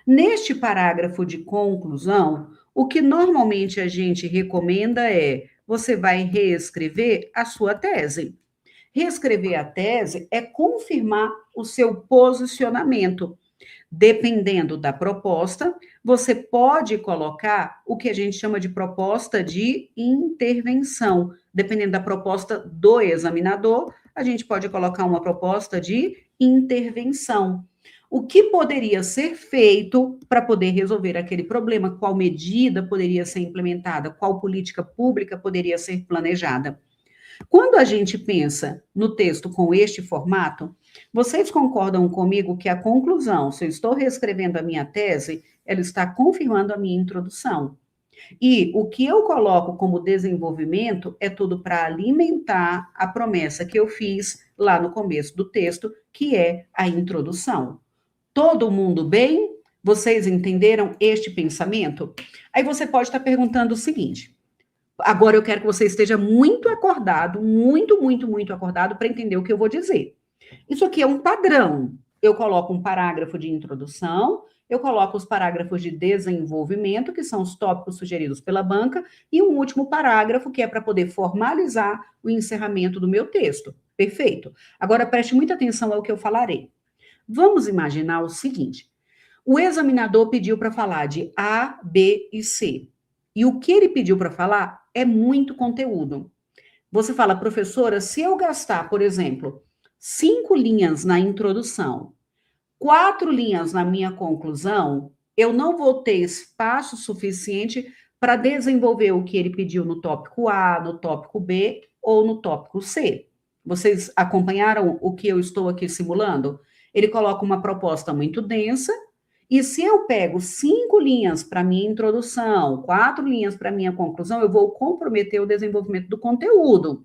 Neste parágrafo de conclusão, o que normalmente a gente recomenda é você vai reescrever a sua tese. Reescrever a tese é confirmar o seu posicionamento. Dependendo da proposta, você pode colocar o que a gente chama de proposta de intervenção. Dependendo da proposta do examinador, a gente pode colocar uma proposta de intervenção. O que poderia ser feito para poder resolver aquele problema? Qual medida poderia ser implementada? Qual política pública poderia ser planejada? Quando a gente pensa no texto com este formato, vocês concordam comigo que a conclusão, se eu estou reescrevendo a minha tese, ela está confirmando a minha introdução. E o que eu coloco como desenvolvimento é tudo para alimentar a promessa que eu fiz lá no começo do texto, que é a introdução. Todo mundo bem? Vocês entenderam este pensamento? Aí você pode estar perguntando o seguinte: agora eu quero que você esteja muito acordado, muito acordado para entender o que eu vou dizer. Isso aqui é um padrão. Eu coloco um parágrafo de introdução, eu coloco os parágrafos de desenvolvimento, que são os tópicos sugeridos pela banca, e um último parágrafo, que é para poder formalizar o encerramento do meu texto. Perfeito. Agora preste muita atenção ao que eu falarei. Vamos imaginar o seguinte: o examinador pediu para falar de A, B e C. E o que ele pediu para falar é muito conteúdo. Você fala, professora, se eu gastar, por exemplo, 5 linhas na introdução, 4 linhas na minha conclusão, eu não vou ter espaço suficiente para desenvolver o que ele pediu no tópico A, no tópico B ou no tópico C. Vocês acompanharam o que eu estou aqui simulando? Ele coloca uma proposta muito densa, e se eu pego 5 linhas para minha introdução, 4 linhas para minha conclusão, eu vou comprometer o desenvolvimento do conteúdo.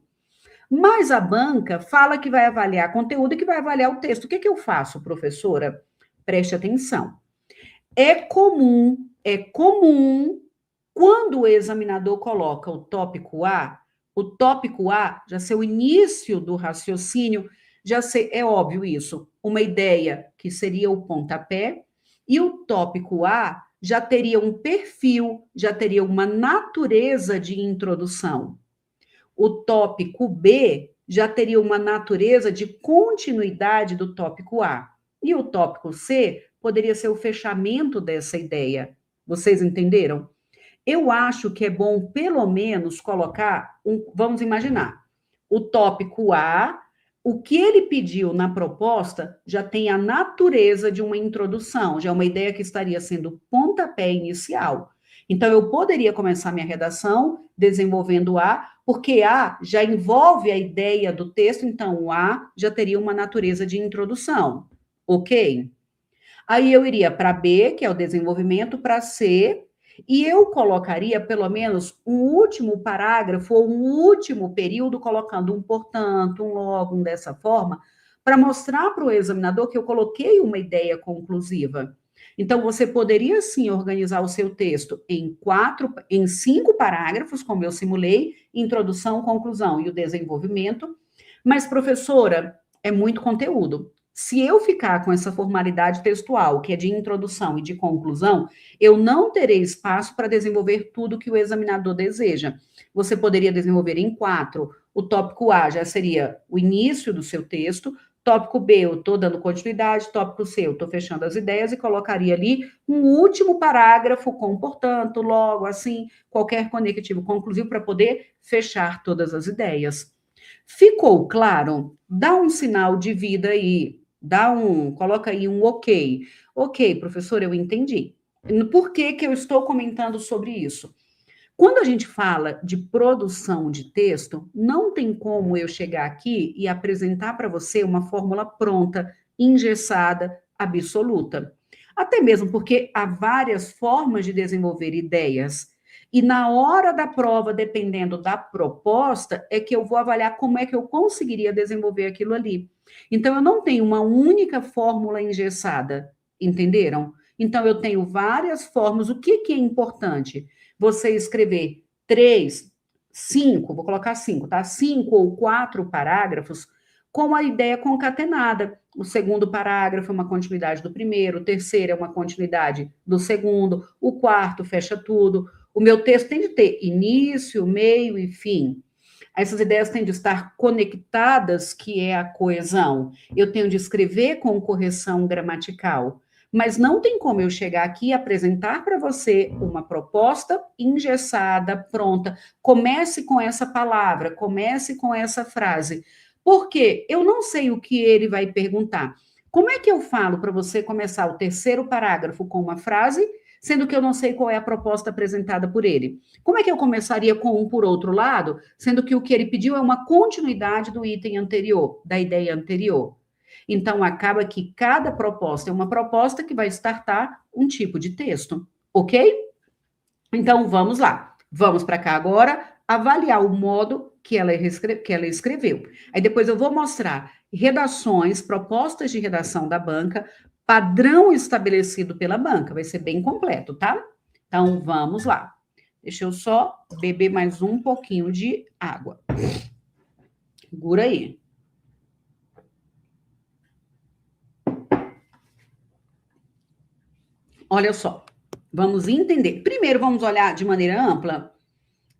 Mas a banca fala que vai avaliar conteúdo e que vai avaliar o texto. O que eu faço, professora? Preste atenção. É comum, quando o examinador coloca o tópico A já ser o início do raciocínio, já ser, é óbvio isso, uma ideia que seria o pontapé, e o tópico A já teria um perfil, já teria uma natureza de introdução. O tópico B já teria uma natureza de continuidade do tópico A. E o tópico C poderia ser o fechamento dessa ideia. Vocês entenderam? Eu acho que é bom, pelo menos, colocar vamos imaginar, o tópico A, o que ele pediu na proposta já tem a natureza de uma introdução, já é uma ideia que estaria sendo pontapé inicial. Então, eu poderia começar minha redação desenvolvendo A, porque A já envolve a ideia do texto, então o A já teria uma natureza de introdução, ok? Aí eu iria para B, que é o desenvolvimento, para C, E eu colocaria pelo menos um último parágrafo ou um último período, colocando um portanto, um logo, um dessa forma, para mostrar para o examinador que eu coloquei uma ideia conclusiva. Então, você poderia sim organizar o seu texto em 5 parágrafos, como eu simulei, introdução, conclusão e o desenvolvimento. Mas, professora, é muito conteúdo. Se eu ficar com essa formalidade textual, que é de introdução e de conclusão, eu não terei espaço para desenvolver tudo que o examinador deseja. Você poderia desenvolver em 4. O tópico A já seria o início do seu texto, tópico B, eu estou dando continuidade, tópico C, eu estou fechando as ideias e colocaria ali um último parágrafo com portanto, logo, assim, qualquer conectivo conclusivo para poder fechar todas as ideias. Ficou claro? Dá um sinal de vida aí, coloca aí um ok. Ok, professor, eu entendi. Por que que eu estou comentando sobre isso? Quando a gente fala de produção de texto, não tem como eu chegar aqui e apresentar para você uma fórmula pronta, engessada, absoluta. Até mesmo porque há várias formas de desenvolver ideias. E na hora da prova, dependendo da proposta, é que eu vou avaliar como é que eu conseguiria desenvolver aquilo ali. Então, eu não tenho uma única fórmula engessada, entenderam? Então, eu tenho várias formas. O que, que é importante? Você escrever 3, 5, vou colocar 5, tá? 5 ou 4 parágrafos com a ideia concatenada. O segundo parágrafo é uma continuidade do primeiro, o terceiro é uma continuidade do segundo, o quarto fecha tudo. O meu texto tem de ter início, meio e fim. Essas ideias têm de estar conectadas, que é a coesão. Eu tenho de escrever com correção gramatical. Mas não tem como eu chegar aqui e apresentar para você uma proposta engessada, pronta. Comece com essa palavra, comece com essa frase. Porque eu não sei o que ele vai perguntar. Como é que eu falo para você começar o terceiro parágrafo com uma frase, sendo que eu não sei qual é a proposta apresentada por ele? Como é que eu começaria com um por outro lado, sendo que o que ele pediu é uma continuidade do item anterior, da ideia anterior? Então, acaba que cada proposta é uma proposta que vai startar um tipo de texto, ok? Então, vamos lá. Vamos para cá agora, avaliar o modo que ela escreveu. Aí depois eu vou mostrar redações, propostas de redação da banca, padrão estabelecido pela banca. Vai ser bem completo, tá? Então, vamos lá. Deixa eu só beber mais um pouquinho de água. Segura aí. Olha só, vamos entender. Primeiro, vamos olhar de maneira ampla.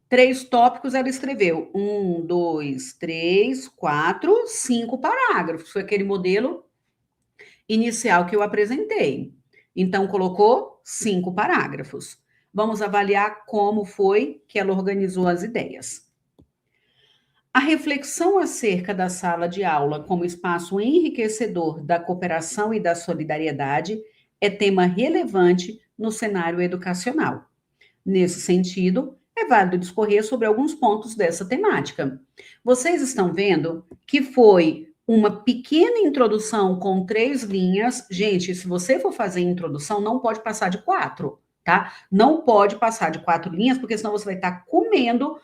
3 tópicos ela escreveu. 1, 2, 3, 4, 5 parágrafos. Foi aquele modelo inicial que eu apresentei. Então, colocou 5 parágrafos. Vamos avaliar como foi que ela organizou as ideias. A reflexão acerca da sala de aula como espaço enriquecedor da cooperação e da solidariedade é tema relevante no cenário educacional. Nesse sentido, é válido discorrer sobre alguns pontos dessa temática. Vocês estão vendo que foi uma pequena introdução com 3 linhas. Gente, se você for fazer introdução, não pode passar de 4, tá? Não pode passar de 4 linhas, porque senão você vai estar comendo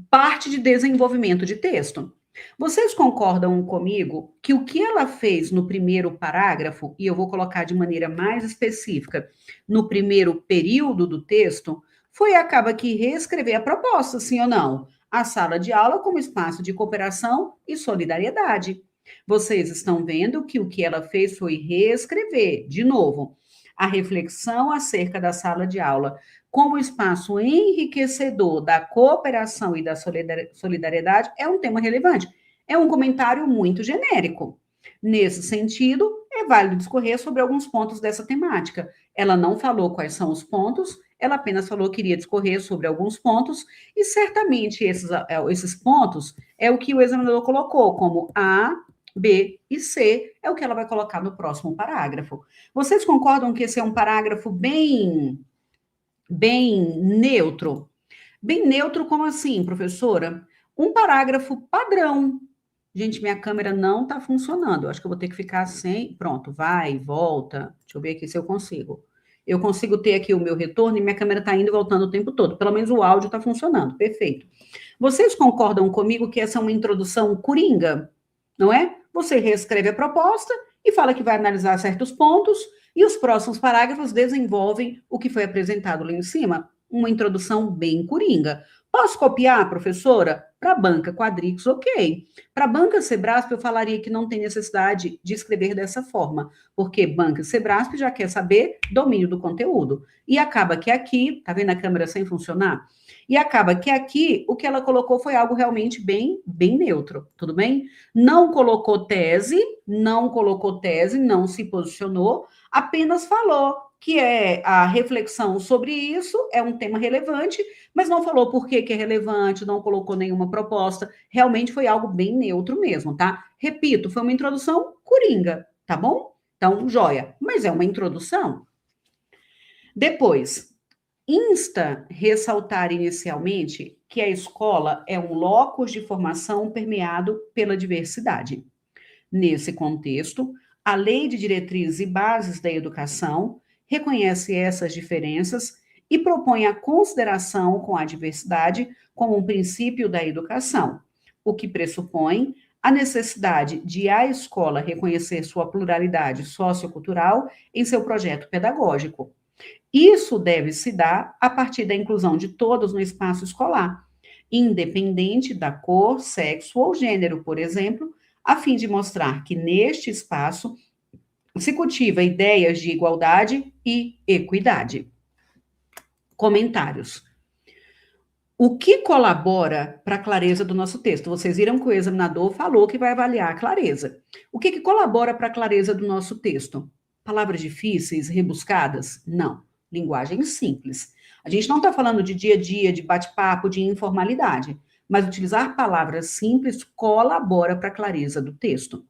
parte de desenvolvimento de texto. Vocês concordam comigo que o que ela fez no primeiro parágrafo, e eu vou colocar de maneira mais específica, no primeiro período do texto, foi acaba que reescrever a proposta, sim ou não? A sala de aula como espaço de cooperação e solidariedade. Vocês estão vendo que o que ela fez foi reescrever, de novo, a reflexão acerca da sala de aula como espaço enriquecedor da cooperação e da solidariedade é um tema relevante. É um comentário muito genérico. Nesse sentido, é válido discorrer sobre alguns pontos dessa temática. Ela não falou quais são os pontos, ela apenas falou que iria discorrer sobre alguns pontos, e certamente esses pontos é o que o examinador colocou como A, B e C, é o que ela vai colocar no próximo parágrafo. Vocês concordam que esse é um parágrafo bem neutro? Bem neutro como assim, professora? Um parágrafo padrão. Gente, minha câmera não está funcionando. Eu acho que eu vou ter que ficar sem. Pronto, vai, volta. Deixa eu ver aqui se eu consigo. Eu consigo ter aqui o meu retorno e minha câmera está indo e voltando o tempo todo. Pelo menos o áudio está funcionando. Perfeito. Vocês concordam comigo que essa é uma introdução coringa? Não é? Você reescreve a proposta e fala que vai analisar certos pontos e os próximos parágrafos desenvolvem o que foi apresentado lá em cima. Uma introdução bem coringa. Posso copiar, professora? Para a banca Quadrix, ok. Para a banca Sebrasp, eu falaria que não tem necessidade de escrever dessa forma, porque banca Sebrasp já quer saber domínio do conteúdo. E acaba que aqui, tá vendo a câmera sem funcionar? E acaba que aqui o que ela colocou foi algo realmente bem neutro, tudo bem? Não colocou tese, não se posicionou, apenas falou que é a reflexão sobre isso, é um tema relevante, mas não falou por que é relevante, não colocou nenhuma proposta, realmente foi algo bem neutro mesmo, tá? Repito, foi uma introdução coringa, tá bom? Então, joia, mas é uma introdução. Depois, insta ressaltar inicialmente que a escola é um locus de formação permeado pela diversidade. Nesse contexto, a Lei de Diretrizes e Bases da Educação reconhece essas diferenças e propõe a consideração com a diversidade como um princípio da educação, o que pressupõe a necessidade de a escola reconhecer sua pluralidade sociocultural em seu projeto pedagógico. Isso deve se dar a partir da inclusão de todos no espaço escolar, independente da cor, sexo ou gênero, por exemplo, a fim de mostrar que neste espaço se cultiva ideias de igualdade e equidade. Comentários. O que colabora para a clareza do nosso texto? Vocês viram que o examinador falou que vai avaliar a clareza. O que colabora para a clareza do nosso texto? Palavras difíceis, rebuscadas? Não. Linguagem simples. A gente não está falando de dia a dia, de bate-papo, de informalidade, mas utilizar palavras simples colabora para a clareza do texto.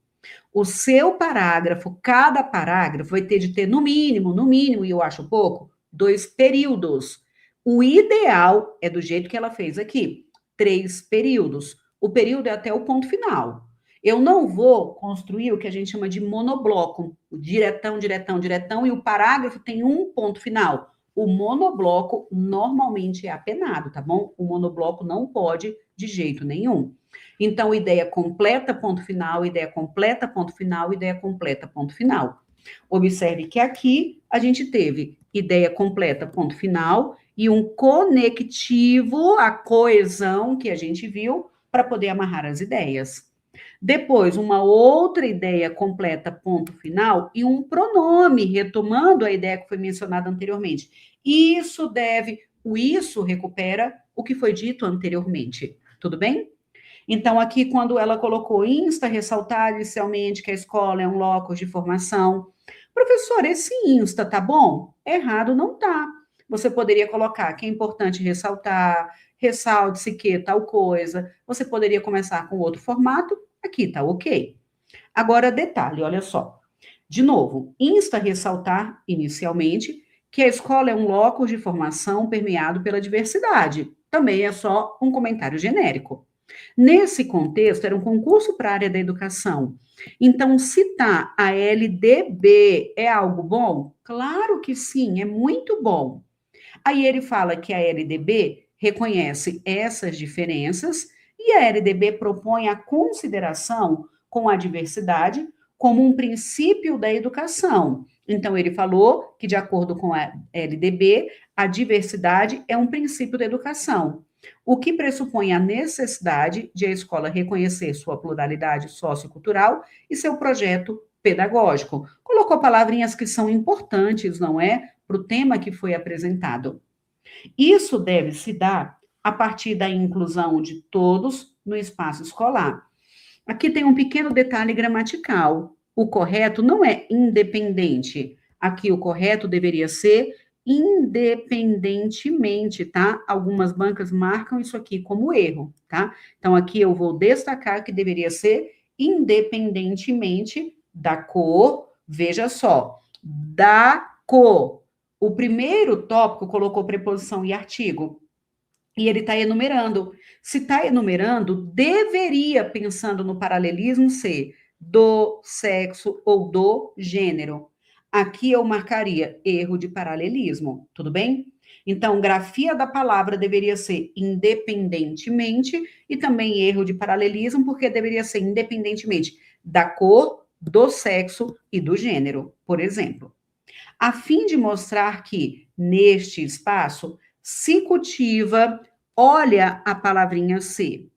O seu parágrafo, cada parágrafo vai ter de ter no mínimo, e eu acho pouco, 2 períodos. O ideal é do jeito que ela fez aqui, 3 períodos. O período é até o ponto final. Eu não vou construir o que a gente chama de monobloco, o diretão, e o parágrafo tem um ponto final. O monobloco normalmente é apenado, tá bom? O monobloco não pode de jeito nenhum. Então, ideia completa, ponto final, ideia completa, ponto final, ideia completa, ponto final. Observe que aqui a gente teve ideia completa, ponto final, e um conectivo, a coesão que a gente viu, para poder amarrar as ideias. Depois, uma outra ideia completa, ponto final, e um pronome, retomando a ideia que foi mencionada anteriormente. O isso recupera o que foi dito anteriormente. Tudo bem? Então, aqui, quando ela colocou insta, ressaltar inicialmente que a escola é um locus de formação. Professor, esse insta tá bom? Errado não tá. Você poderia colocar que é importante ressaltar, ressalte-se que tal coisa. Você poderia começar com outro formato, aqui tá ok. Agora, detalhe, olha só. De novo, insta ressaltar inicialmente que a escola é um locus de formação permeado pela diversidade. Também é só um comentário genérico. Nesse contexto, era um concurso para a área da educação. Então, citar a LDB é algo bom? Claro que sim, é muito bom. Aí ele fala que a LDB reconhece essas diferenças e a LDB propõe a consideração com a diversidade como um princípio da educação. Então, ele falou que, de acordo com a LDB, a diversidade é um princípio da educação, o que pressupõe a necessidade de a escola reconhecer sua pluralidade sociocultural e seu projeto pedagógico. Colocou palavrinhas que são importantes, não é? Para o tema que foi apresentado. Isso deve se dar a partir da inclusão de todos no espaço escolar. Aqui tem um pequeno detalhe gramatical. O correto não é independente. Aqui o correto deveria ser independentemente, tá? Algumas bancas marcam isso aqui como erro, tá? Então, aqui eu vou destacar que deveria ser independentemente da cor, veja só, da cor. O primeiro tópico colocou preposição e artigo, e ele está enumerando. Se está enumerando, deveria, pensando no paralelismo, ser do sexo ou do gênero. Aqui eu marcaria erro de paralelismo, tudo bem? Então, grafia da palavra deveria ser independentemente e também erro de paralelismo, porque deveria ser independentemente da cor, do sexo e do gênero, por exemplo. A fim de mostrar que, neste espaço, se cultiva, olha a palavrinha ser.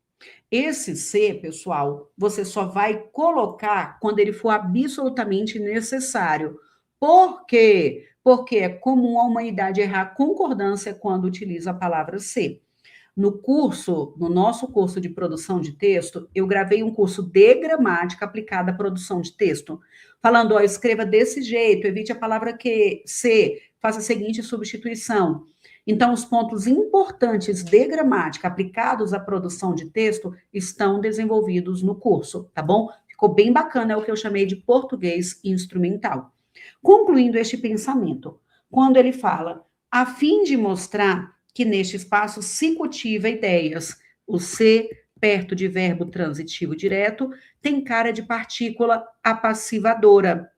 Esse ser, pessoal, você só vai colocar quando ele for absolutamente necessário. Por quê? Porque é comum a humanidade errar concordância quando utiliza a palavra ser. No nosso curso de produção de texto, eu gravei um curso de gramática aplicada à produção de texto, falando, ó, escreva desse jeito, evite a palavra que, ser, faça a seguinte substituição. Então, os pontos importantes de gramática aplicados à produção de texto estão desenvolvidos no curso, tá bom? Ficou bem bacana, é o que eu chamei de português instrumental. Concluindo este pensamento, quando ele fala, a fim de mostrar que neste espaço se cultiva ideias, o ser, perto de verbo transitivo direto, tem cara de partícula apassivadora.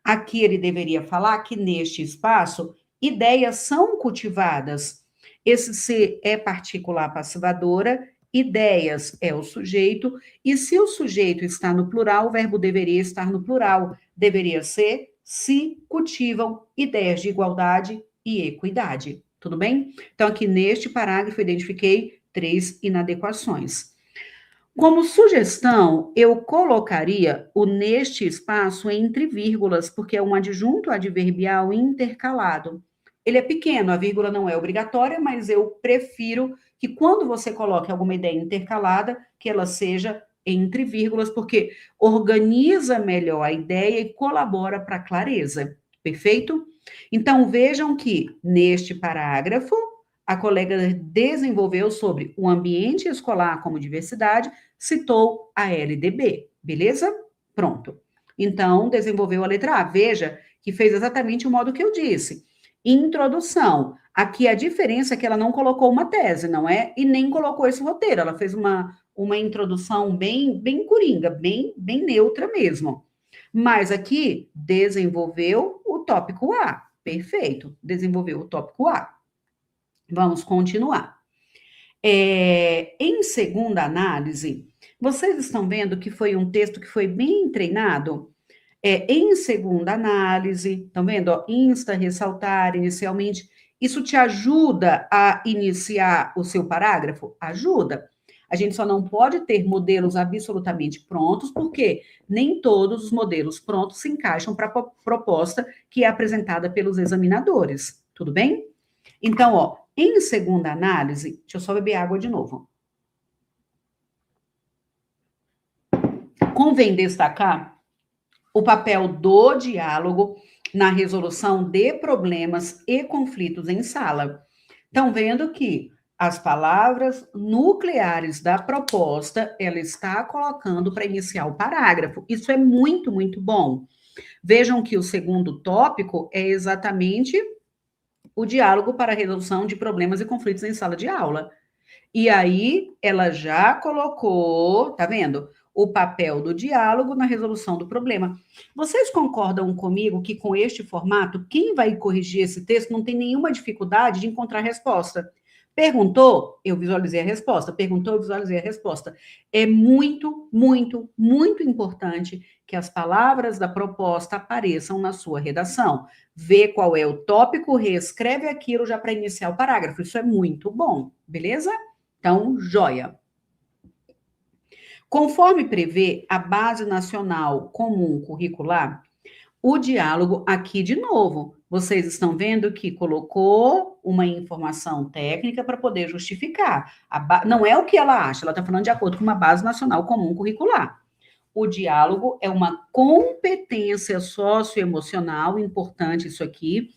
Aqui ele deveria falar que neste espaço ideias são cultivadas. Esse ser é partícula passivadora, ideias é o sujeito, e se o sujeito está no plural, o verbo deveria estar no plural. Deveria ser se cultivam ideias de igualdade e equidade. Tudo bem? Então, aqui neste parágrafo, eu identifiquei 3 inadequações. Como sugestão, eu colocaria o neste espaço entre vírgulas, porque é um adjunto adverbial intercalado. Ele é pequeno, a vírgula não é obrigatória, mas eu prefiro que quando você coloque alguma ideia intercalada, que ela seja entre vírgulas, porque organiza melhor a ideia e colabora para a clareza. Perfeito? Então, vejam que neste parágrafo, a colega desenvolveu sobre o ambiente escolar como diversidade, citou a LDB, beleza? Pronto. Então, desenvolveu a letra A. Veja que fez exatamente o modo que eu disse. Introdução. Aqui a diferença é que ela não colocou uma tese, não é? E nem colocou esse roteiro. Ela fez uma introdução bem coringa, bem neutra mesmo. Mas aqui desenvolveu o tópico A. Perfeito. Desenvolveu o tópico A. Vamos continuar. Em segunda análise, vocês estão vendo que foi um texto que foi bem treinado? Em segunda análise, estão vendo? Ó, insta, ressaltar inicialmente. Isso te ajuda a iniciar o seu parágrafo? Ajuda. A gente só não pode ter modelos absolutamente prontos, porque nem todos os modelos prontos se encaixam para a proposta que é apresentada pelos examinadores. Tudo bem? Então, ó, em segunda análise, deixa eu só beber água de novo. Convém destacar o papel do diálogo na resolução de problemas e conflitos em sala. Estão vendo que as palavras nucleares da proposta, ela está colocando para iniciar o parágrafo. Isso é muito, muito bom. Vejam que o segundo tópico é exatamente o diálogo para a resolução de problemas e conflitos em sala de aula. E aí, ela já colocou, tá vendo? O papel do diálogo na resolução do problema. Vocês concordam comigo que com este formato, quem vai corrigir esse texto não tem nenhuma dificuldade de encontrar resposta? Perguntou, eu visualizei a resposta. Perguntou, eu visualizei a resposta. É muito, muito, muito importante que as palavras da proposta apareçam na sua redação. Vê qual é o tópico, reescreve aquilo já para iniciar o parágrafo. Isso é muito bom, beleza? Então, joia. Conforme prevê a Base Nacional Comum Curricular, o diálogo aqui de novo. Vocês estão vendo que colocou uma informação técnica para poder justificar. Não é o que ela acha, ela está falando de acordo com uma Base Nacional Comum Curricular. O diálogo é uma competência socioemocional, importante isso aqui,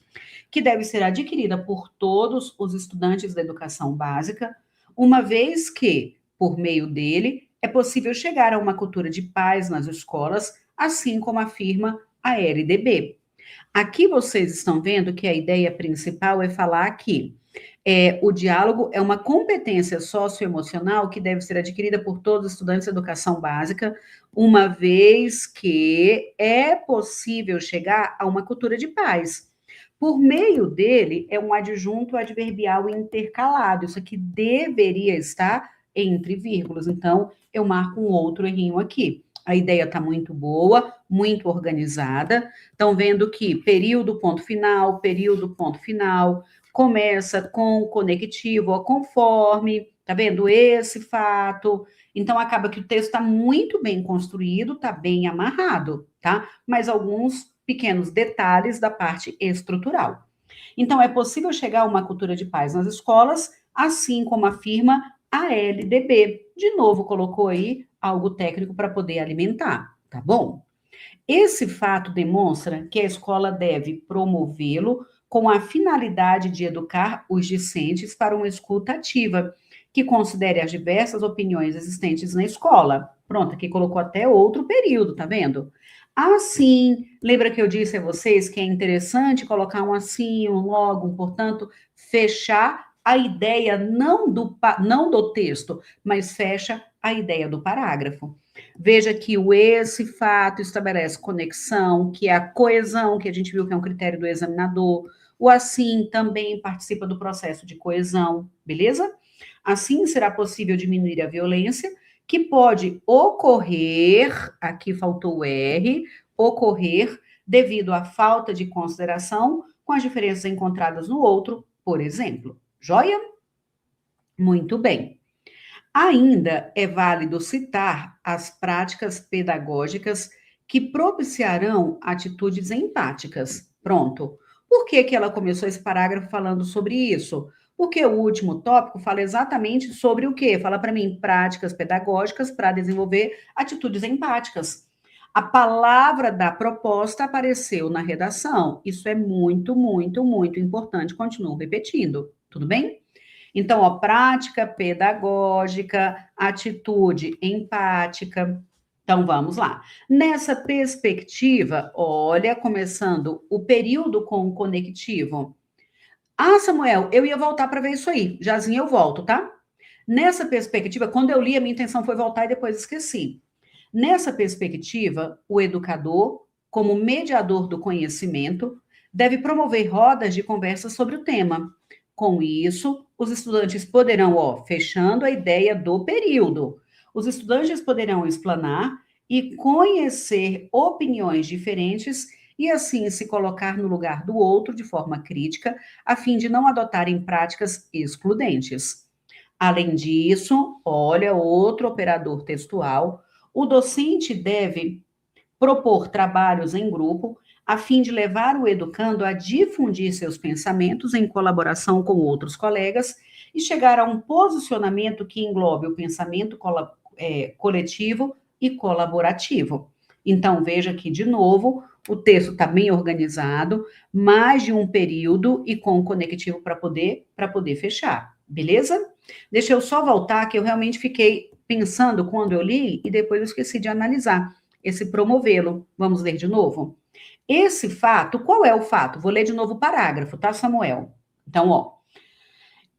que deve ser adquirida por todos os estudantes da educação básica, uma vez que, por meio dele, é possível chegar a uma cultura de paz nas escolas, assim como afirma a LDB. Aqui vocês estão vendo que a ideia principal é falar que O diálogo é uma competência socioemocional que deve ser adquirida por todos os estudantes de educação básica, uma vez que é possível chegar a uma cultura de paz. Por meio dele, é um adjunto adverbial intercalado. Isso aqui deveria estar entre vírgulas. Então, eu marco um outro errinho aqui. A ideia está muito boa, muito organizada. Estão vendo que período, ponto final, começa com o conectivo ou conforme, tá vendo? Esse fato. Então, acaba que o texto está muito bem construído, está bem amarrado, tá? Mas alguns pequenos detalhes da parte estrutural. Então, é possível chegar a uma cultura de paz nas escolas, assim como afirma a LDB. De novo, colocou aí algo técnico para poder alimentar, tá bom? Esse fato demonstra que a escola deve promovê-lo com a finalidade de educar os discentes para uma escuta ativa, que considere as diversas opiniões existentes na escola. Pronto, aqui colocou até outro período, tá vendo? Assim, lembra que eu disse a vocês que é interessante colocar um assim, um logo, portanto, fechar a ideia não do texto, mas fecha a ideia do parágrafo. Veja que o esse fato estabelece conexão, que é a coesão, que a gente viu que é um critério do examinador. O assim também participa do processo de coesão, beleza? Assim será possível diminuir a violência, que pode ocorrer, aqui faltou o R, ocorrer devido à falta de consideração com as diferenças encontradas no outro, por exemplo. Joia? Muito bem. Ainda é válido citar as práticas pedagógicas que propiciarão atitudes empáticas. Pronto. Por que, que ela começou esse parágrafo falando sobre isso? Porque o último tópico fala exatamente sobre o quê? Fala para mim práticas pedagógicas para desenvolver atitudes empáticas. A palavra da proposta apareceu na redação. Isso é muito, muito, muito importante. Continuo repetindo. Tudo bem? Então, ó, prática pedagógica, atitude empática. Então, vamos lá. Nessa perspectiva, olha, começando o período com o conectivo. Ah, Samuel, eu ia voltar para ver isso aí. Jazinho, eu volto, tá? Nessa perspectiva, quando eu li, a minha intenção foi voltar e depois esqueci. Nessa perspectiva, o educador, como mediador do conhecimento, deve promover rodas de conversa sobre o tema. Com isso, os estudantes poderão, ó, fechando a ideia do período, os estudantes poderão explanar e conhecer opiniões diferentes e assim se colocar no lugar do outro de forma crítica, a fim de não adotarem práticas excludentes. Além disso, olha, outro operador textual, o docente deve propor trabalhos em grupo, a fim de levar o educando a difundir seus pensamentos em colaboração com outros colegas e chegar a um posicionamento que englobe o pensamento coletivo e colaborativo. Então, veja aqui de novo, o texto está bem organizado, mais de um período e com conectivo para poder fechar, beleza? Deixa eu só voltar, que eu realmente fiquei pensando quando eu li e depois eu esqueci de analisar esse promovê-lo. Vamos ler de novo? Esse fato, qual é o fato? Vou ler de novo o parágrafo, tá, Samuel? Então, ó,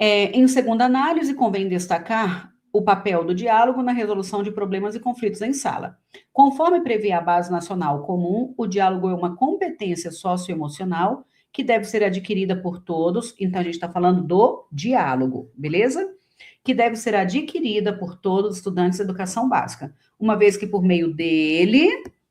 em segunda análise, convém destacar o papel do diálogo na resolução de problemas e conflitos em sala. Conforme prevê a Base Nacional Comum, o diálogo é uma competência socioemocional que deve ser adquirida por todos. Então, a gente está falando do diálogo, beleza? Que deve ser adquirida por todos os estudantes de educação básica, uma vez que por meio dele,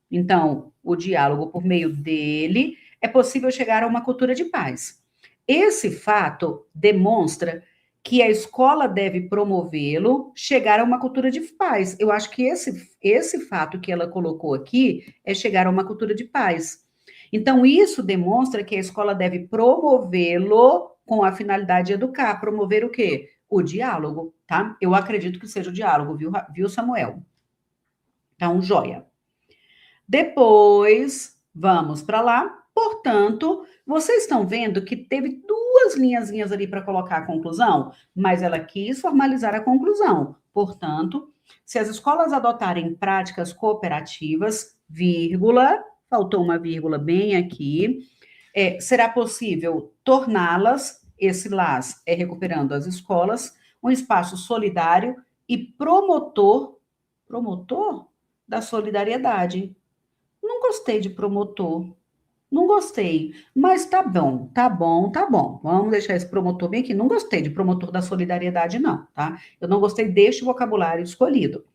então, o diálogo por meio dele, é possível chegar a uma cultura de paz. Esse fato demonstra que a escola deve promovê-lo, chegar a uma cultura de paz. Eu acho que esse fato que ela colocou aqui é chegar a uma cultura de paz. Então, isso demonstra que a escola deve promovê-lo com a finalidade de educar. Promover o quê? O diálogo, tá? Eu acredito que seja o diálogo, viu, Samuel? Então, joia. Depois, vamos para lá. Portanto, vocês estão vendo que teve duas linhazinhas ali para colocar a conclusão, mas ela quis formalizar a conclusão. Portanto, se as escolas adotarem práticas cooperativas, vírgula, faltou uma vírgula bem aqui, será possível torná-las Esse LAS é Recuperando as Escolas, um espaço solidário e promotor da solidariedade. Não gostei de promotor. Não gostei, mas tá bom, tá bom, tá bom. Vamos deixar esse promotor bem aqui. Não gostei de promotor da solidariedade, não, tá? Eu não gostei deste vocabulário escolhido.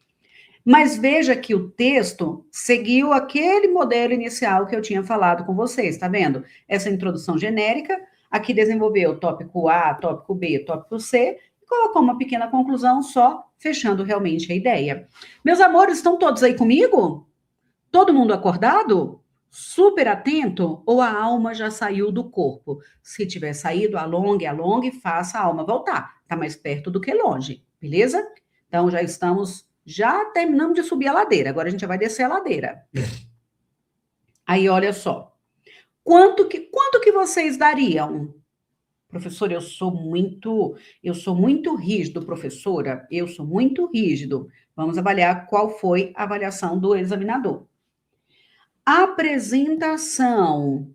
Mas veja que o texto seguiu aquele modelo inicial que eu tinha falado com vocês, tá vendo? Essa introdução genérica, aqui desenvolveu o tópico A, tópico B, tópico C, e colocou uma pequena conclusão só, fechando realmente a ideia. Meus amores, estão todos aí comigo? Todo mundo acordado? Super atento? Ou a alma já saiu do corpo? Se tiver saído, alongue, faça a alma voltar. Está mais perto do que longe, beleza? Então já terminamos de subir a ladeira. Agora a gente já vai descer a ladeira. Aí, olha só. Quanto que vocês dariam? Professor, eu sou muito rígido, professora. Eu sou muito rígido. Vamos avaliar qual foi a avaliação do examinador. Apresentação,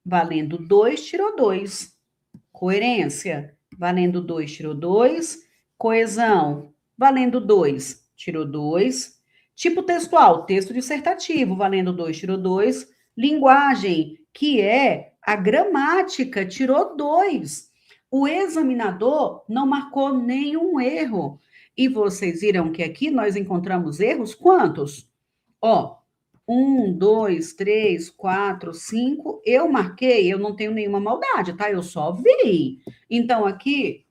valendo 2, tirou 2. Coerência, valendo 2, tirou 2. Coesão, valendo 2, tirou 2. Tipo textual, texto dissertativo, valendo 2, tirou 2. Linguagem, que é a gramática, tirou 2. O examinador não marcou nenhum erro. E vocês viram que aqui nós encontramos erros quantos? Ó, 1, 2, 3, 4, 5. Eu marquei, eu não tenho nenhuma maldade, tá? Eu só vi. Então, aqui,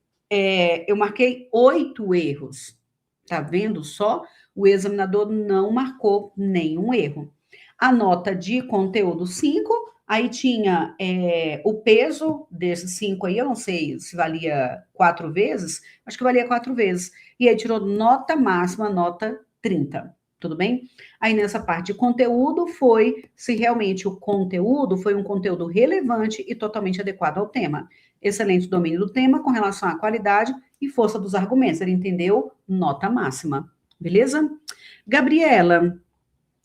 eu marquei 8 erros. Tá vendo só? O examinador não marcou nenhum erro. A nota de conteúdo 5, aí tinha o peso desses 5 aí, eu não sei se valia 4 vezes, acho que valia 4 vezes. E aí tirou nota máxima, nota 30. Tudo bem? Aí nessa parte de conteúdo foi se realmente o conteúdo foi um conteúdo relevante e totalmente adequado ao tema. Excelente domínio do tema com relação à qualidade e força dos argumentos. Ele entendeu? Nota máxima. Beleza? Gabriela,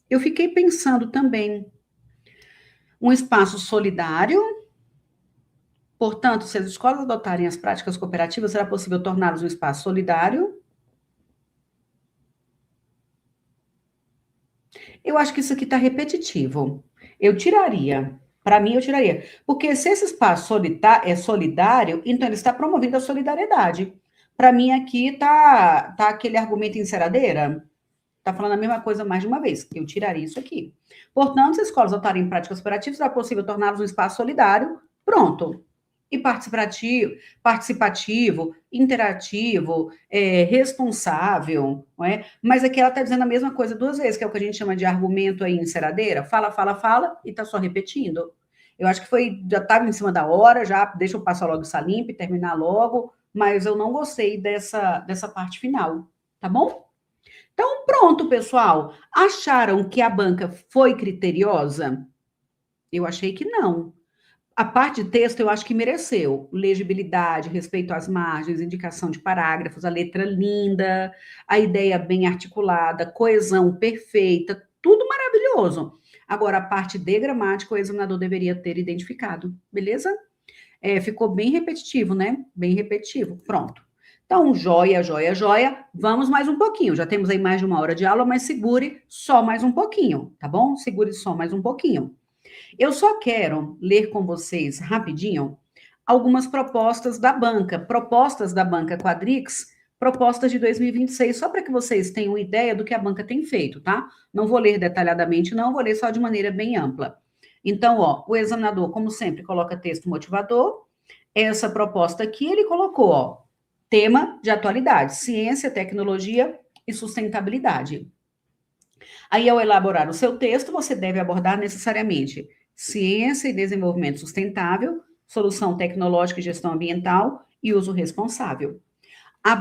eu fiquei pensando também. Um espaço solidário. Portanto, se as escolas adotarem as práticas cooperativas, será possível torná-los um espaço solidário. Eu acho que isso aqui está repetitivo. Eu tiraria. Para mim, eu tiraria. Porque se esse espaço é solidário, então ele está promovendo a solidariedade. Para mim, aqui tá aquele argumento enceradeira. Está falando a mesma coisa mais de uma vez. Eu tiraria isso aqui. Portanto, se as escolas adotarem práticas cooperativas, será possível torná-los um espaço solidário. Pronto. E participativo, interativo, responsável, não é? Mas aqui ela está dizendo a mesma coisa 2 vezes, que é o que a gente chama de argumento aí enceradeira. Fala, e está só repetindo. Eu acho que já estava em cima da hora, já deixa eu passar logo essa limpa e terminar logo, mas eu não gostei dessa parte final, tá bom? Então, pronto, pessoal. Acharam que a banca foi criteriosa? Eu achei que não. A parte de texto eu acho que mereceu. Legibilidade, respeito às margens, indicação de parágrafos, a letra linda, a ideia bem articulada, coesão perfeita, tudo maravilhoso. Agora, a parte de gramática, o examinador deveria ter identificado, beleza? Ficou bem repetitivo, né? Bem repetitivo. Pronto. Então, joia. Vamos mais um pouquinho. Já temos aí mais de 1 hora de aula, mas segure só mais um pouquinho, tá bom? Segure só mais um pouquinho. Eu só quero ler com vocês rapidinho algumas propostas da banca Quadrix, propostas de 2026, só para que vocês tenham ideia do que a banca tem feito, tá? Não vou ler detalhadamente, não, vou ler só de maneira bem ampla. Então, ó, o examinador, como sempre, coloca texto motivador. Essa proposta aqui, ele colocou, ó, tema de atualidade, ciência, tecnologia e sustentabilidade. Aí, ao elaborar o seu texto, você deve abordar necessariamente ciência e desenvolvimento sustentável, solução tecnológica e gestão ambiental e uso responsável. As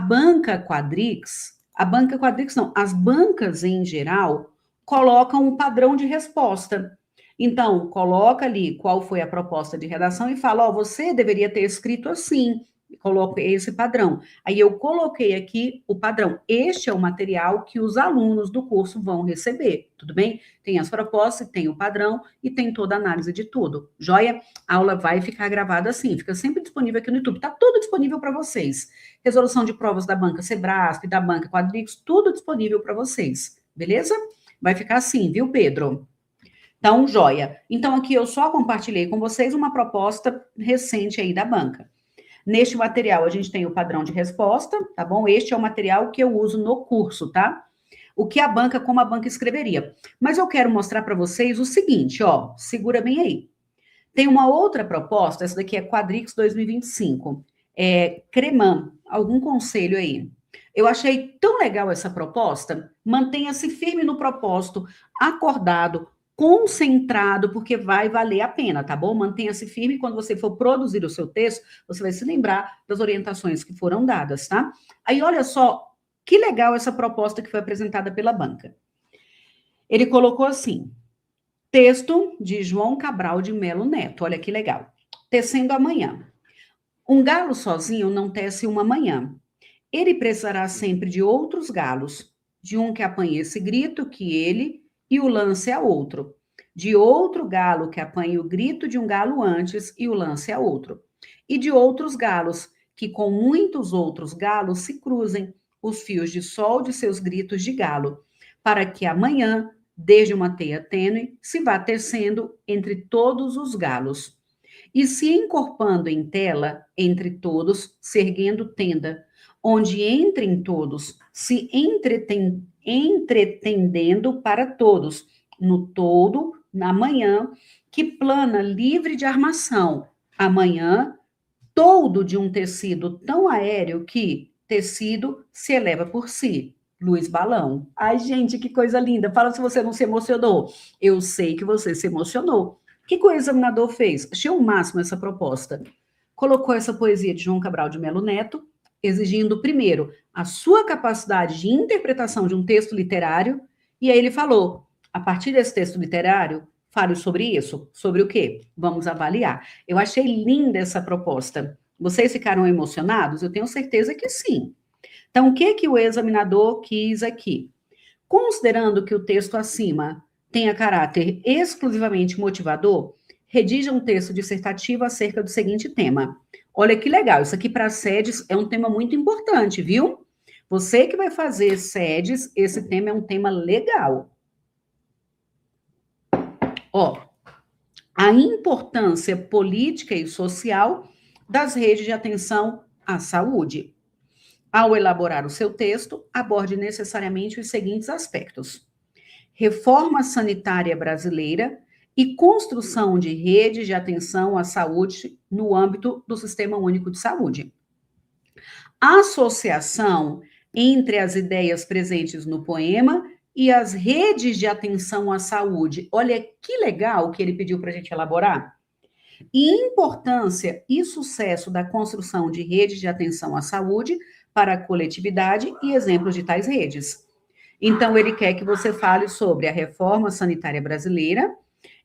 bancas em geral colocam um padrão de resposta. Então, coloca ali qual foi a proposta de redação e fala, ó, você deveria ter escrito assim, Coloco esse padrão. Aí eu coloquei aqui o padrão. Este é o material que os alunos do curso vão receber, tudo bem? Tem as propostas, tem o padrão e tem toda a análise de tudo. Joia? A aula vai ficar gravada assim, fica sempre disponível aqui no YouTube. Tá tudo disponível para vocês. Resolução de provas da banca Sebrasp, da banca Quadrix, tudo disponível para vocês. Beleza? Vai ficar assim, viu, Pedro? Então, joia. Então, aqui eu só compartilhei com vocês uma proposta recente aí da banca. Neste material, a gente tem o padrão de resposta, tá bom? Este é o material que eu uso no curso, tá? O que a banca, como a banca escreveria. Mas eu quero mostrar para vocês o seguinte, ó, segura bem aí. Tem uma outra proposta, essa daqui é Quadrix 2025, Creman, algum conselho aí? Eu achei tão legal essa proposta, mantenha-se firme no propósito, acordado, concentrado, porque vai valer a pena, tá bom? Mantenha-se firme quando você for produzir o seu texto, você vai se lembrar das orientações que foram dadas, tá? Aí, olha só, que legal essa proposta que foi apresentada pela banca. Ele colocou assim, texto de João Cabral de Melo Neto, olha que legal. Tecendo amanhã. Um galo sozinho não tece uma manhã. Ele precisará sempre de outros galos, de um que apanhe esse grito que ele e o lance a outro, de outro galo que apanhe o grito de um galo antes e o lance a outro, e de outros galos que com muitos outros galos se cruzem os fios de sol de seus gritos de galo, para que amanhã, desde uma teia tênue, se vá tecendo entre todos os galos, e se encorpando em tela entre todos, se erguendo tenda, onde entrem todos, se entretendendo para todos, no todo, na manhã, que plana livre de armação, amanhã, todo de um tecido tão aéreo que tecido se eleva por si. Luiz Balão. Ai, gente, que coisa linda. Fala se você não se emocionou. Eu sei que você se emocionou. O que o examinador fez? Achei o máximo essa proposta. Colocou essa poesia de João Cabral de Melo Neto, exigindo, primeiro, a sua capacidade de interpretação de um texto literário, e aí ele falou, a partir desse texto literário, fale sobre isso. Sobre o quê? Vamos avaliar. Eu achei linda essa proposta. Vocês ficaram emocionados? Eu tenho certeza que sim. Então, o que o examinador quis aqui? Considerando que o texto acima tenha caráter exclusivamente motivador, redija um texto dissertativo acerca do seguinte tema. Olha que legal, isso aqui para SEDES é um tema muito importante, viu? Você que vai fazer SEDES, esse tema é um tema legal. Ó, a importância política e social das redes de atenção à saúde. Ao elaborar o seu texto, aborde necessariamente os seguintes aspectos: reforma sanitária brasileira e construção de redes de atenção à saúde no âmbito do Sistema Único de Saúde. Associação entre as ideias presentes no poema e as redes de atenção à saúde. Olha que legal que ele pediu para a gente elaborar. E importância e sucesso da construção de redes de atenção à saúde para a coletividade e exemplos de tais redes. Então, ele quer que você fale sobre a reforma sanitária brasileira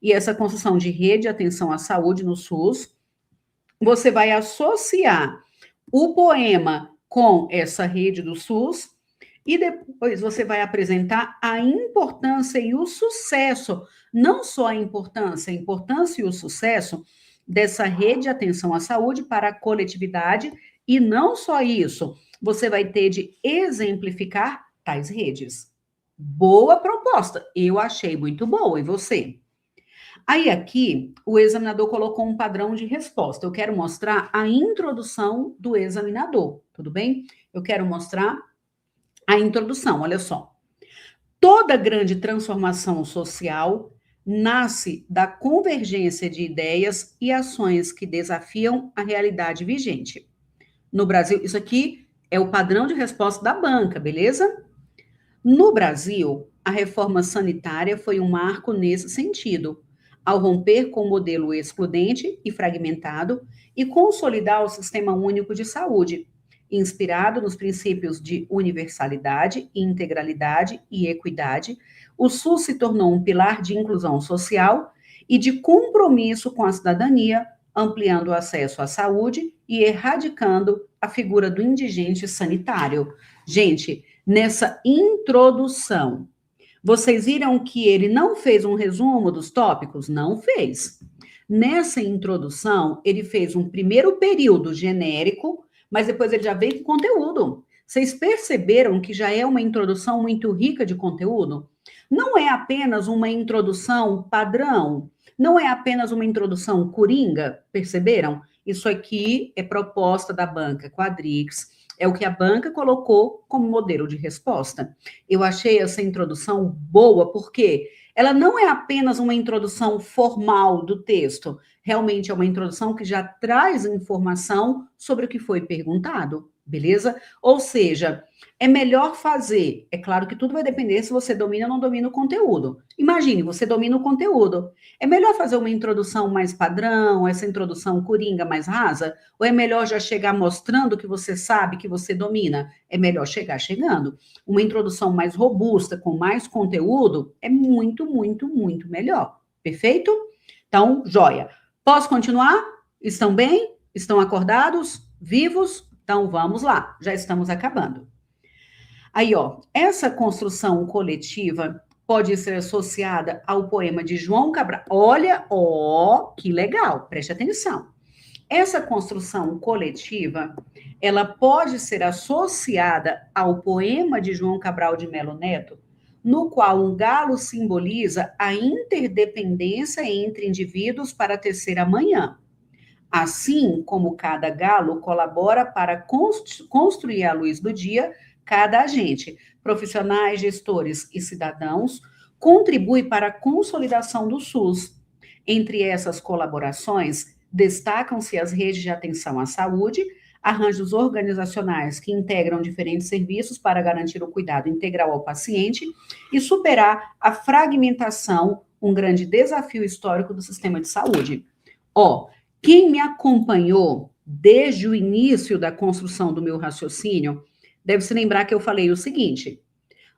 e essa construção de rede de atenção à saúde no SUS. Você vai associar o poema com essa rede do SUS e depois você vai apresentar a importância e o sucesso, não só a importância e o sucesso dessa rede de atenção à saúde para a coletividade, e não só isso, você vai ter de exemplificar tais redes. Boa proposta, eu achei muito boa, e você? Aí aqui, o examinador colocou um padrão de resposta. Eu quero mostrar a introdução do examinador, tudo bem? Eu quero mostrar a introdução, olha só. Toda grande transformação social nasce da convergência de ideias e ações que desafiam a realidade vigente. No Brasil, isso aqui é o padrão de resposta da banca, beleza? No Brasil, a reforma sanitária foi um marco nesse sentido, ao romper com o modelo excludente e fragmentado e consolidar o Sistema Único de Saúde, inspirado nos princípios de universalidade, integralidade e equidade. O SUS se tornou um pilar de inclusão social e de compromisso com a cidadania, ampliando o acesso à saúde e erradicando a figura do indigente sanitário. Gente, nessa introdução, vocês viram que ele não fez um resumo dos tópicos? Não fez. Nessa introdução, ele fez um primeiro período genérico, mas depois ele já veio com conteúdo. Vocês perceberam que já é uma introdução muito rica de conteúdo? Não é apenas uma introdução padrão, não é apenas uma introdução coringa, perceberam? Isso aqui é proposta da banca Quadrix, é o que a banca colocou como modelo de resposta. Eu achei essa introdução boa, porque ela não é apenas uma introdução formal do texto, realmente é uma introdução que já traz informação sobre o que foi perguntado, beleza? Ou seja, é melhor fazer. É claro que tudo vai depender se você domina ou não domina o conteúdo. Imagine, você domina o conteúdo. É melhor fazer uma introdução mais padrão, essa introdução coringa mais rasa? Ou é melhor já chegar mostrando que você sabe, que você domina? É melhor chegar chegando. Uma introdução mais robusta, com mais conteúdo, é muito, muito, muito melhor. Perfeito? Então, joia. Posso continuar? Estão bem? Estão acordados? Vivos? Então, vamos lá. Já estamos acabando. Aí, ó, essa construção coletiva pode ser associada ao poema de João Cabral. Olha, ó, que legal, preste atenção. Essa construção coletiva, ela pode ser associada ao poema de João Cabral de Melo Neto, no qual um galo simboliza a interdependência entre indivíduos para tecer amanhã. Assim como cada galo colabora para construir a luz do dia, cada agente, profissionais, gestores e cidadãos, contribui para a consolidação do SUS. Entre essas colaborações, destacam-se as redes de atenção à saúde, arranjos organizacionais que integram diferentes serviços para garantir o cuidado integral ao paciente e superar a fragmentação, um grande desafio histórico do sistema de saúde. Ó, quem me acompanhou desde o início da construção do meu raciocínio deve se lembrar que eu falei o seguinte: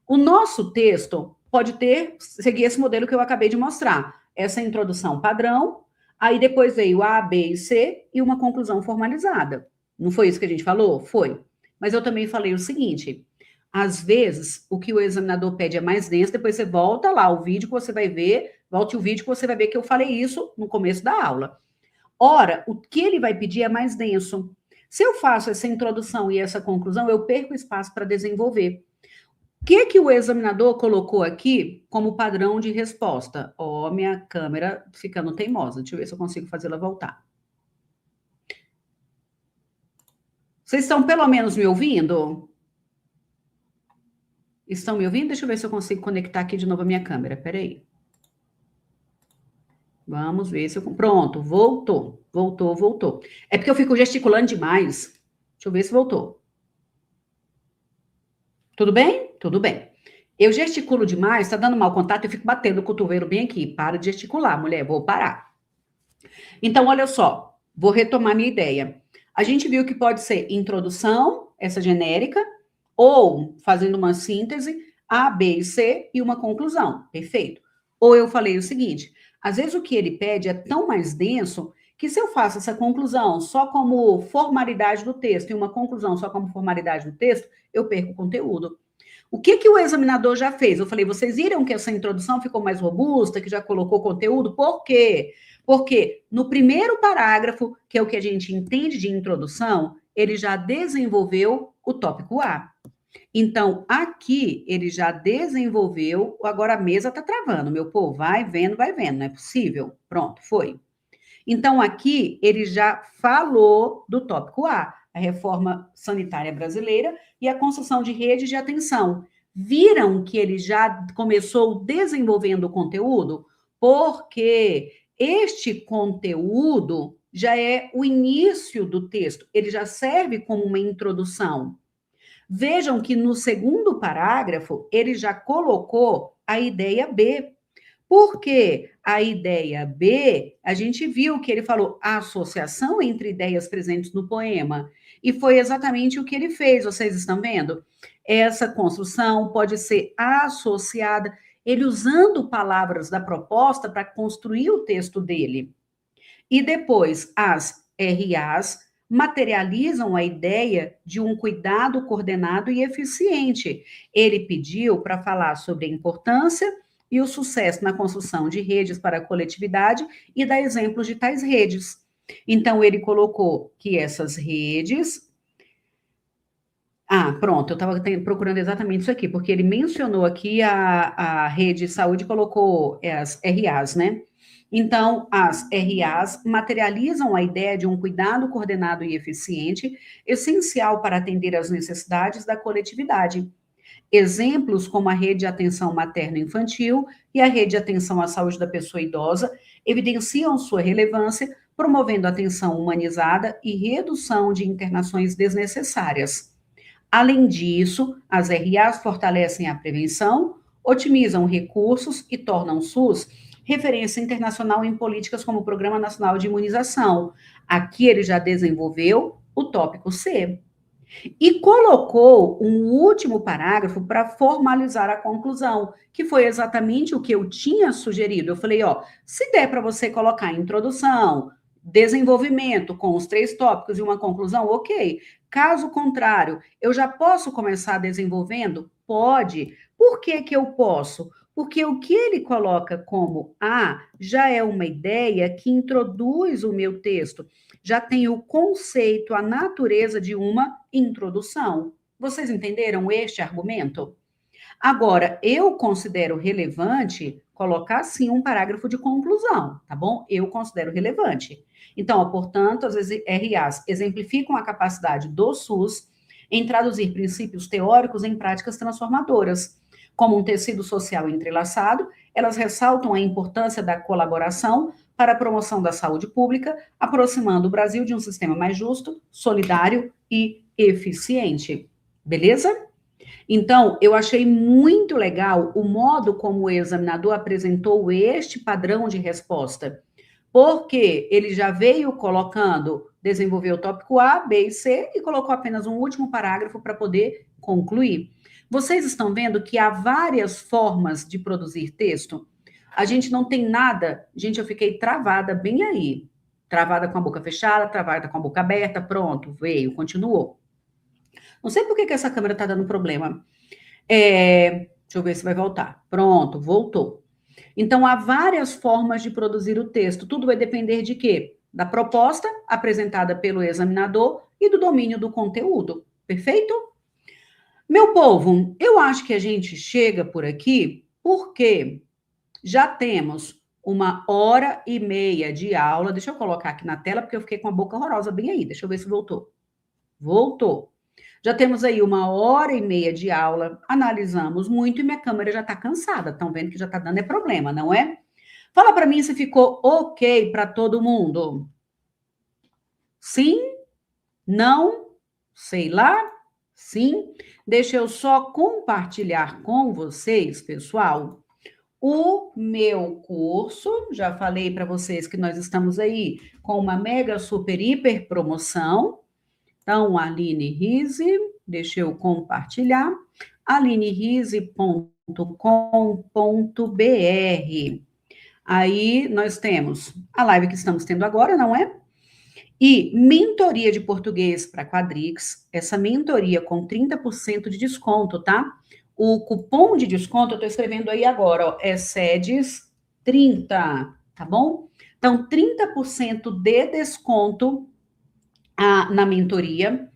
o nosso texto pode seguir esse modelo que eu acabei de mostrar, essa introdução padrão, aí depois veio A, B e C e uma conclusão formalizada. Não foi isso que a gente falou? Foi. Mas eu também falei o seguinte: às vezes o que o examinador pede é mais denso, depois você volta lá o vídeo que você vai ver, volte o vídeo que você vai ver que eu falei isso no começo da aula. Ora, o que ele vai pedir é mais denso. Se eu faço essa introdução e essa conclusão, eu perco espaço para desenvolver. O que o examinador colocou aqui como padrão de resposta? Ó, minha câmera ficando teimosa. Deixa eu ver se eu consigo fazê-la voltar. Vocês estão pelo menos me ouvindo? Estão me ouvindo? Deixa eu ver se eu consigo conectar aqui de novo a minha câmera. Peraí. Vamos ver se eu... Pronto, voltou. Voltou. É porque eu fico gesticulando demais. Deixa eu ver se voltou. Tudo bem? Tudo bem. Eu gesticulo demais, tá dando mau contato, eu fico batendo o cotovelo bem aqui. Para de gesticular, mulher, vou parar. Então, olha só, vou retomar minha ideia. A gente viu que pode ser introdução, essa genérica, ou, fazendo uma síntese, A, B e C e uma conclusão. Perfeito. Ou eu falei o seguinte, às vezes o que ele pede é tão mais denso que se eu faço essa conclusão só como formalidade do texto e uma conclusão só como formalidade do texto, eu perco o conteúdo. O que o examinador já fez? Eu falei, vocês viram que essa introdução ficou mais robusta, que já colocou conteúdo? Por quê? Porque no primeiro parágrafo, que é o que a gente entende de introdução, ele já desenvolveu o tópico A. Então, aqui ele já desenvolveu, agora a mesa está travando, meu povo, vai vendo, não é possível? Pronto, foi. Então, aqui ele já falou do tópico A, a reforma sanitária brasileira e a construção de redes de atenção. Viram que ele já começou desenvolvendo o conteúdo? Porque este conteúdo já é o início do texto, ele já serve como uma introdução. Vejam que no segundo parágrafo ele já colocou a ideia B. Porque a ideia B, a gente viu que ele falou a associação entre ideias presentes no poema. E foi exatamente o que ele fez, vocês estão vendo? Essa construção pode ser associada, ele usando palavras da proposta para construir o texto dele. E depois, as RAs materializam a ideia de um cuidado coordenado e eficiente. Ele pediu para falar sobre a importância e o sucesso na construção de redes para a coletividade e dar exemplos de tais redes. Então, ele colocou que essas redes. Ah, pronto, eu estava procurando exatamente isso aqui, porque ele mencionou aqui a rede de saúde e colocou as RAs, né? Então, as RAs materializam a ideia de um cuidado coordenado e eficiente, essencial para atender às necessidades da coletividade. Exemplos como a rede de atenção materno-infantil e a rede de atenção à saúde da pessoa idosa evidenciam sua relevância, promovendo atenção humanizada e redução de internações desnecessárias. Além disso, as RAs fortalecem a prevenção, otimizam recursos e tornam o SUS referência internacional em políticas como o Programa Nacional de Imunização. Aqui ele já desenvolveu o tópico C. E colocou um último parágrafo para formalizar a conclusão, que foi exatamente o que eu tinha sugerido. Eu falei, ó, se der para você colocar introdução, desenvolvimento com os 3 tópicos e uma conclusão, ok. Caso contrário, eu já posso começar desenvolvendo? Pode. Por que que eu posso? Porque o que ele coloca como A já é uma ideia que introduz o meu texto, já tem o conceito, a natureza de uma introdução. Vocês entenderam este argumento? Agora, eu considero relevante colocar, sim, um parágrafo de conclusão, tá bom? Eu considero relevante. Então, ó, portanto, as RAs exemplificam a capacidade do SUS em traduzir princípios teóricos em práticas transformadoras. Como um tecido social entrelaçado, elas ressaltam a importância da colaboração para a promoção da saúde pública, aproximando o Brasil de um sistema mais justo, solidário e eficiente. Beleza? Então, eu achei muito legal o modo como o examinador apresentou este padrão de resposta, porque ele já veio colocando, desenvolveu o tópico A, B e C e colocou apenas um último parágrafo para poder concluir. Vocês estão vendo que há várias formas de produzir texto? A gente não tem nada. Gente, eu fiquei travada bem aí. Travada com a boca fechada, travada com a boca aberta, pronto, veio, continuou. Não sei por que essa câmera está dando problema. Deixa eu ver se vai voltar. Pronto, voltou. Então, há várias formas de produzir o texto. Tudo vai depender de quê? Da proposta apresentada pelo examinador e do domínio do conteúdo. Perfeito? Meu povo, eu acho que a gente chega por aqui porque já temos 1h30 de aula. Deixa eu colocar aqui na tela, porque eu fiquei com a boca horrorosa bem aí. Deixa eu ver se voltou. Voltou. Já temos aí 1h30 de aula, analisamos muito e minha câmera já está cansada. Estão vendo que já está dando problema, não é? Fala para mim se ficou ok para todo mundo. Sim? Não? Sei lá? Sim? Deixa eu só compartilhar com vocês, pessoal, o meu curso. Já falei para vocês que nós estamos aí com uma mega, super, hiper promoção. Então, Aline Rize, deixa eu compartilhar, alinerize.com.br. Aí nós temos a live que estamos tendo agora, não é? E mentoria de português para Quadrix, essa mentoria com 30% de desconto, tá? O cupom de desconto eu estou escrevendo aí agora, ó, é SEDES30, tá bom? Então, 30% de desconto na mentoria.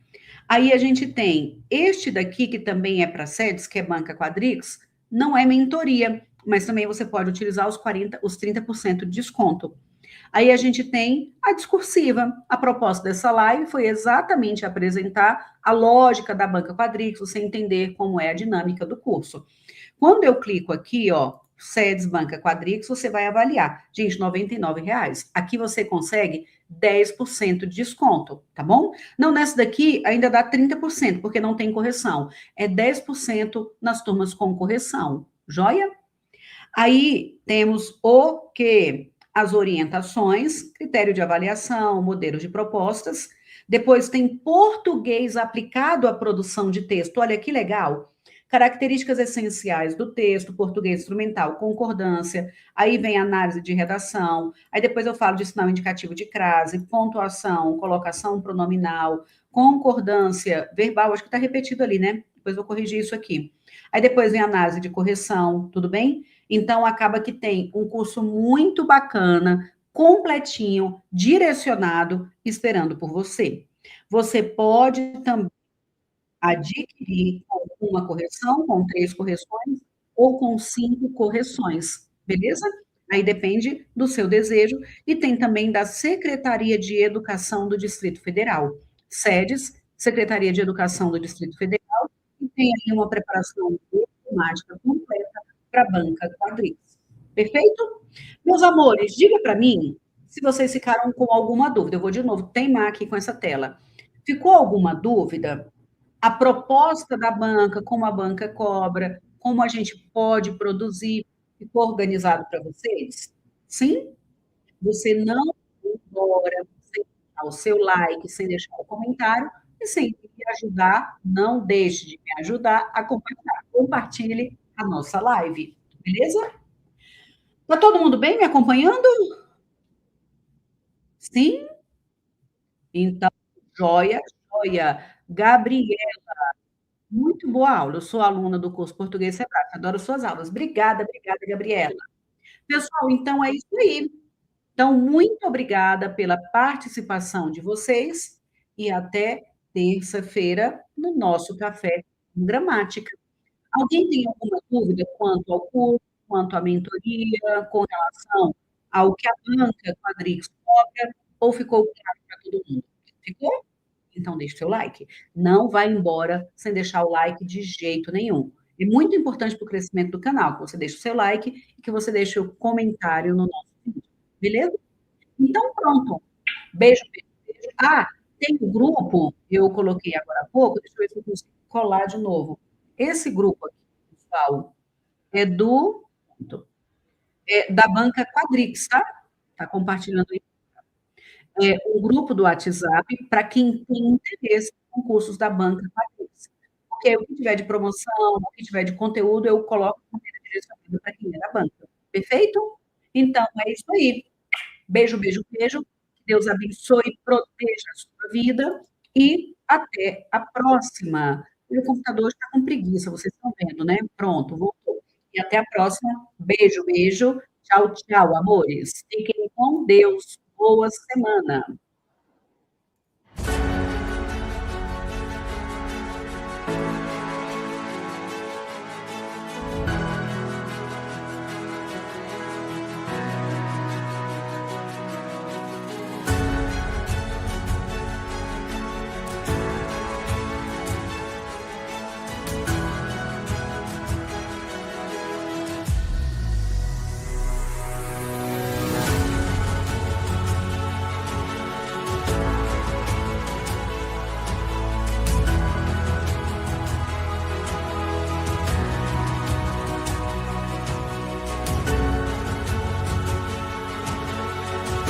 Aí a gente tem este daqui, que também é para SEDES, que é Banca Quadrix, não é mentoria, mas também você pode utilizar os 30% de desconto. Aí a gente tem a discursiva. A proposta dessa live foi exatamente apresentar a lógica da Banca Quadrix, você entender como é a dinâmica do curso. Quando eu clico aqui, ó, SEDES Banca Quadrix, você vai avaliar. Gente, R$ 99. Aqui você consegue 10% de desconto, tá bom? Não, nessa daqui ainda dá 30%, porque não tem correção. É 10% nas turmas com correção. Joia? Aí temos o quê? As orientações, critério de avaliação, modelo de propostas. Depois tem português aplicado à produção de texto. Olha que legal. Características essenciais do texto, português instrumental, concordância, aí vem análise de redação, aí depois eu falo de sinal indicativo de crase, pontuação, colocação pronominal, concordância verbal, acho que está repetido ali, né? Depois eu vou corrigir isso aqui. Aí depois vem análise de correção, tudo bem? Então acaba que tem um curso muito bacana, completinho, direcionado, esperando por você. Você pode também adquirir com uma correção, com 3 correções ou com 5 correções, beleza? Aí depende do seu desejo e tem também da Secretaria de Educação do Distrito Federal, SEDES, Secretaria de Educação do Distrito Federal, e tem aí uma preparação temática completa para a banca quadrix. Perfeito? Meus amores, diga para mim se vocês ficaram com alguma dúvida. Eu vou de novo teimar aqui com essa tela. Ficou alguma dúvida? A proposta da banca, como a banca cobra, como a gente pode produzir, ficou organizado para vocês? Sim? Você não vai embora sem deixar o seu like, sem deixar o comentário e sem me ajudar, não deixe de me ajudar a compartilhar. Compartilhe a nossa live, beleza? Tá todo mundo bem me acompanhando? Sim? Então, joia, joia. Gabriela, muito boa aula. Eu sou aluna do curso Português Sebrae, adoro suas aulas. Obrigada, obrigada, Gabriela. Pessoal, então é isso aí. Então, muito obrigada pela participação de vocês e até terça-feira no nosso café com gramática. Alguém tem alguma dúvida quanto ao curso, quanto à mentoria, com relação ao que a banca Quadrix cobra, ou ficou claro para todo mundo? Ficou? Então deixe seu like. Não vai embora sem deixar o like de jeito nenhum. É muito importante para o crescimento do canal que você deixe o seu like e que você deixe o comentário no nosso vídeo. Beleza? Então pronto. Beijo, beijo, beijo. Ah, tem um grupo, eu coloquei agora há pouco, deixa eu ver se eu consigo colar de novo. Esse grupo aqui, pessoal, é da banca Quadrix, tá? Tá compartilhando um grupo do WhatsApp para quem tem interesse em cursos da banca Quadrix. Porque o que tiver de promoção, o que tiver de conteúdo, eu coloco no direcionado para quem é da banca. Perfeito? Então, é isso aí. Beijo, beijo, beijo. Deus abençoe, proteja a sua vida e até a próxima. Meu computador está com preguiça, vocês estão vendo, né? Pronto, voltou. E até a próxima. Beijo, beijo. Tchau, tchau, amores. Fiquem com Deus. Boa semana.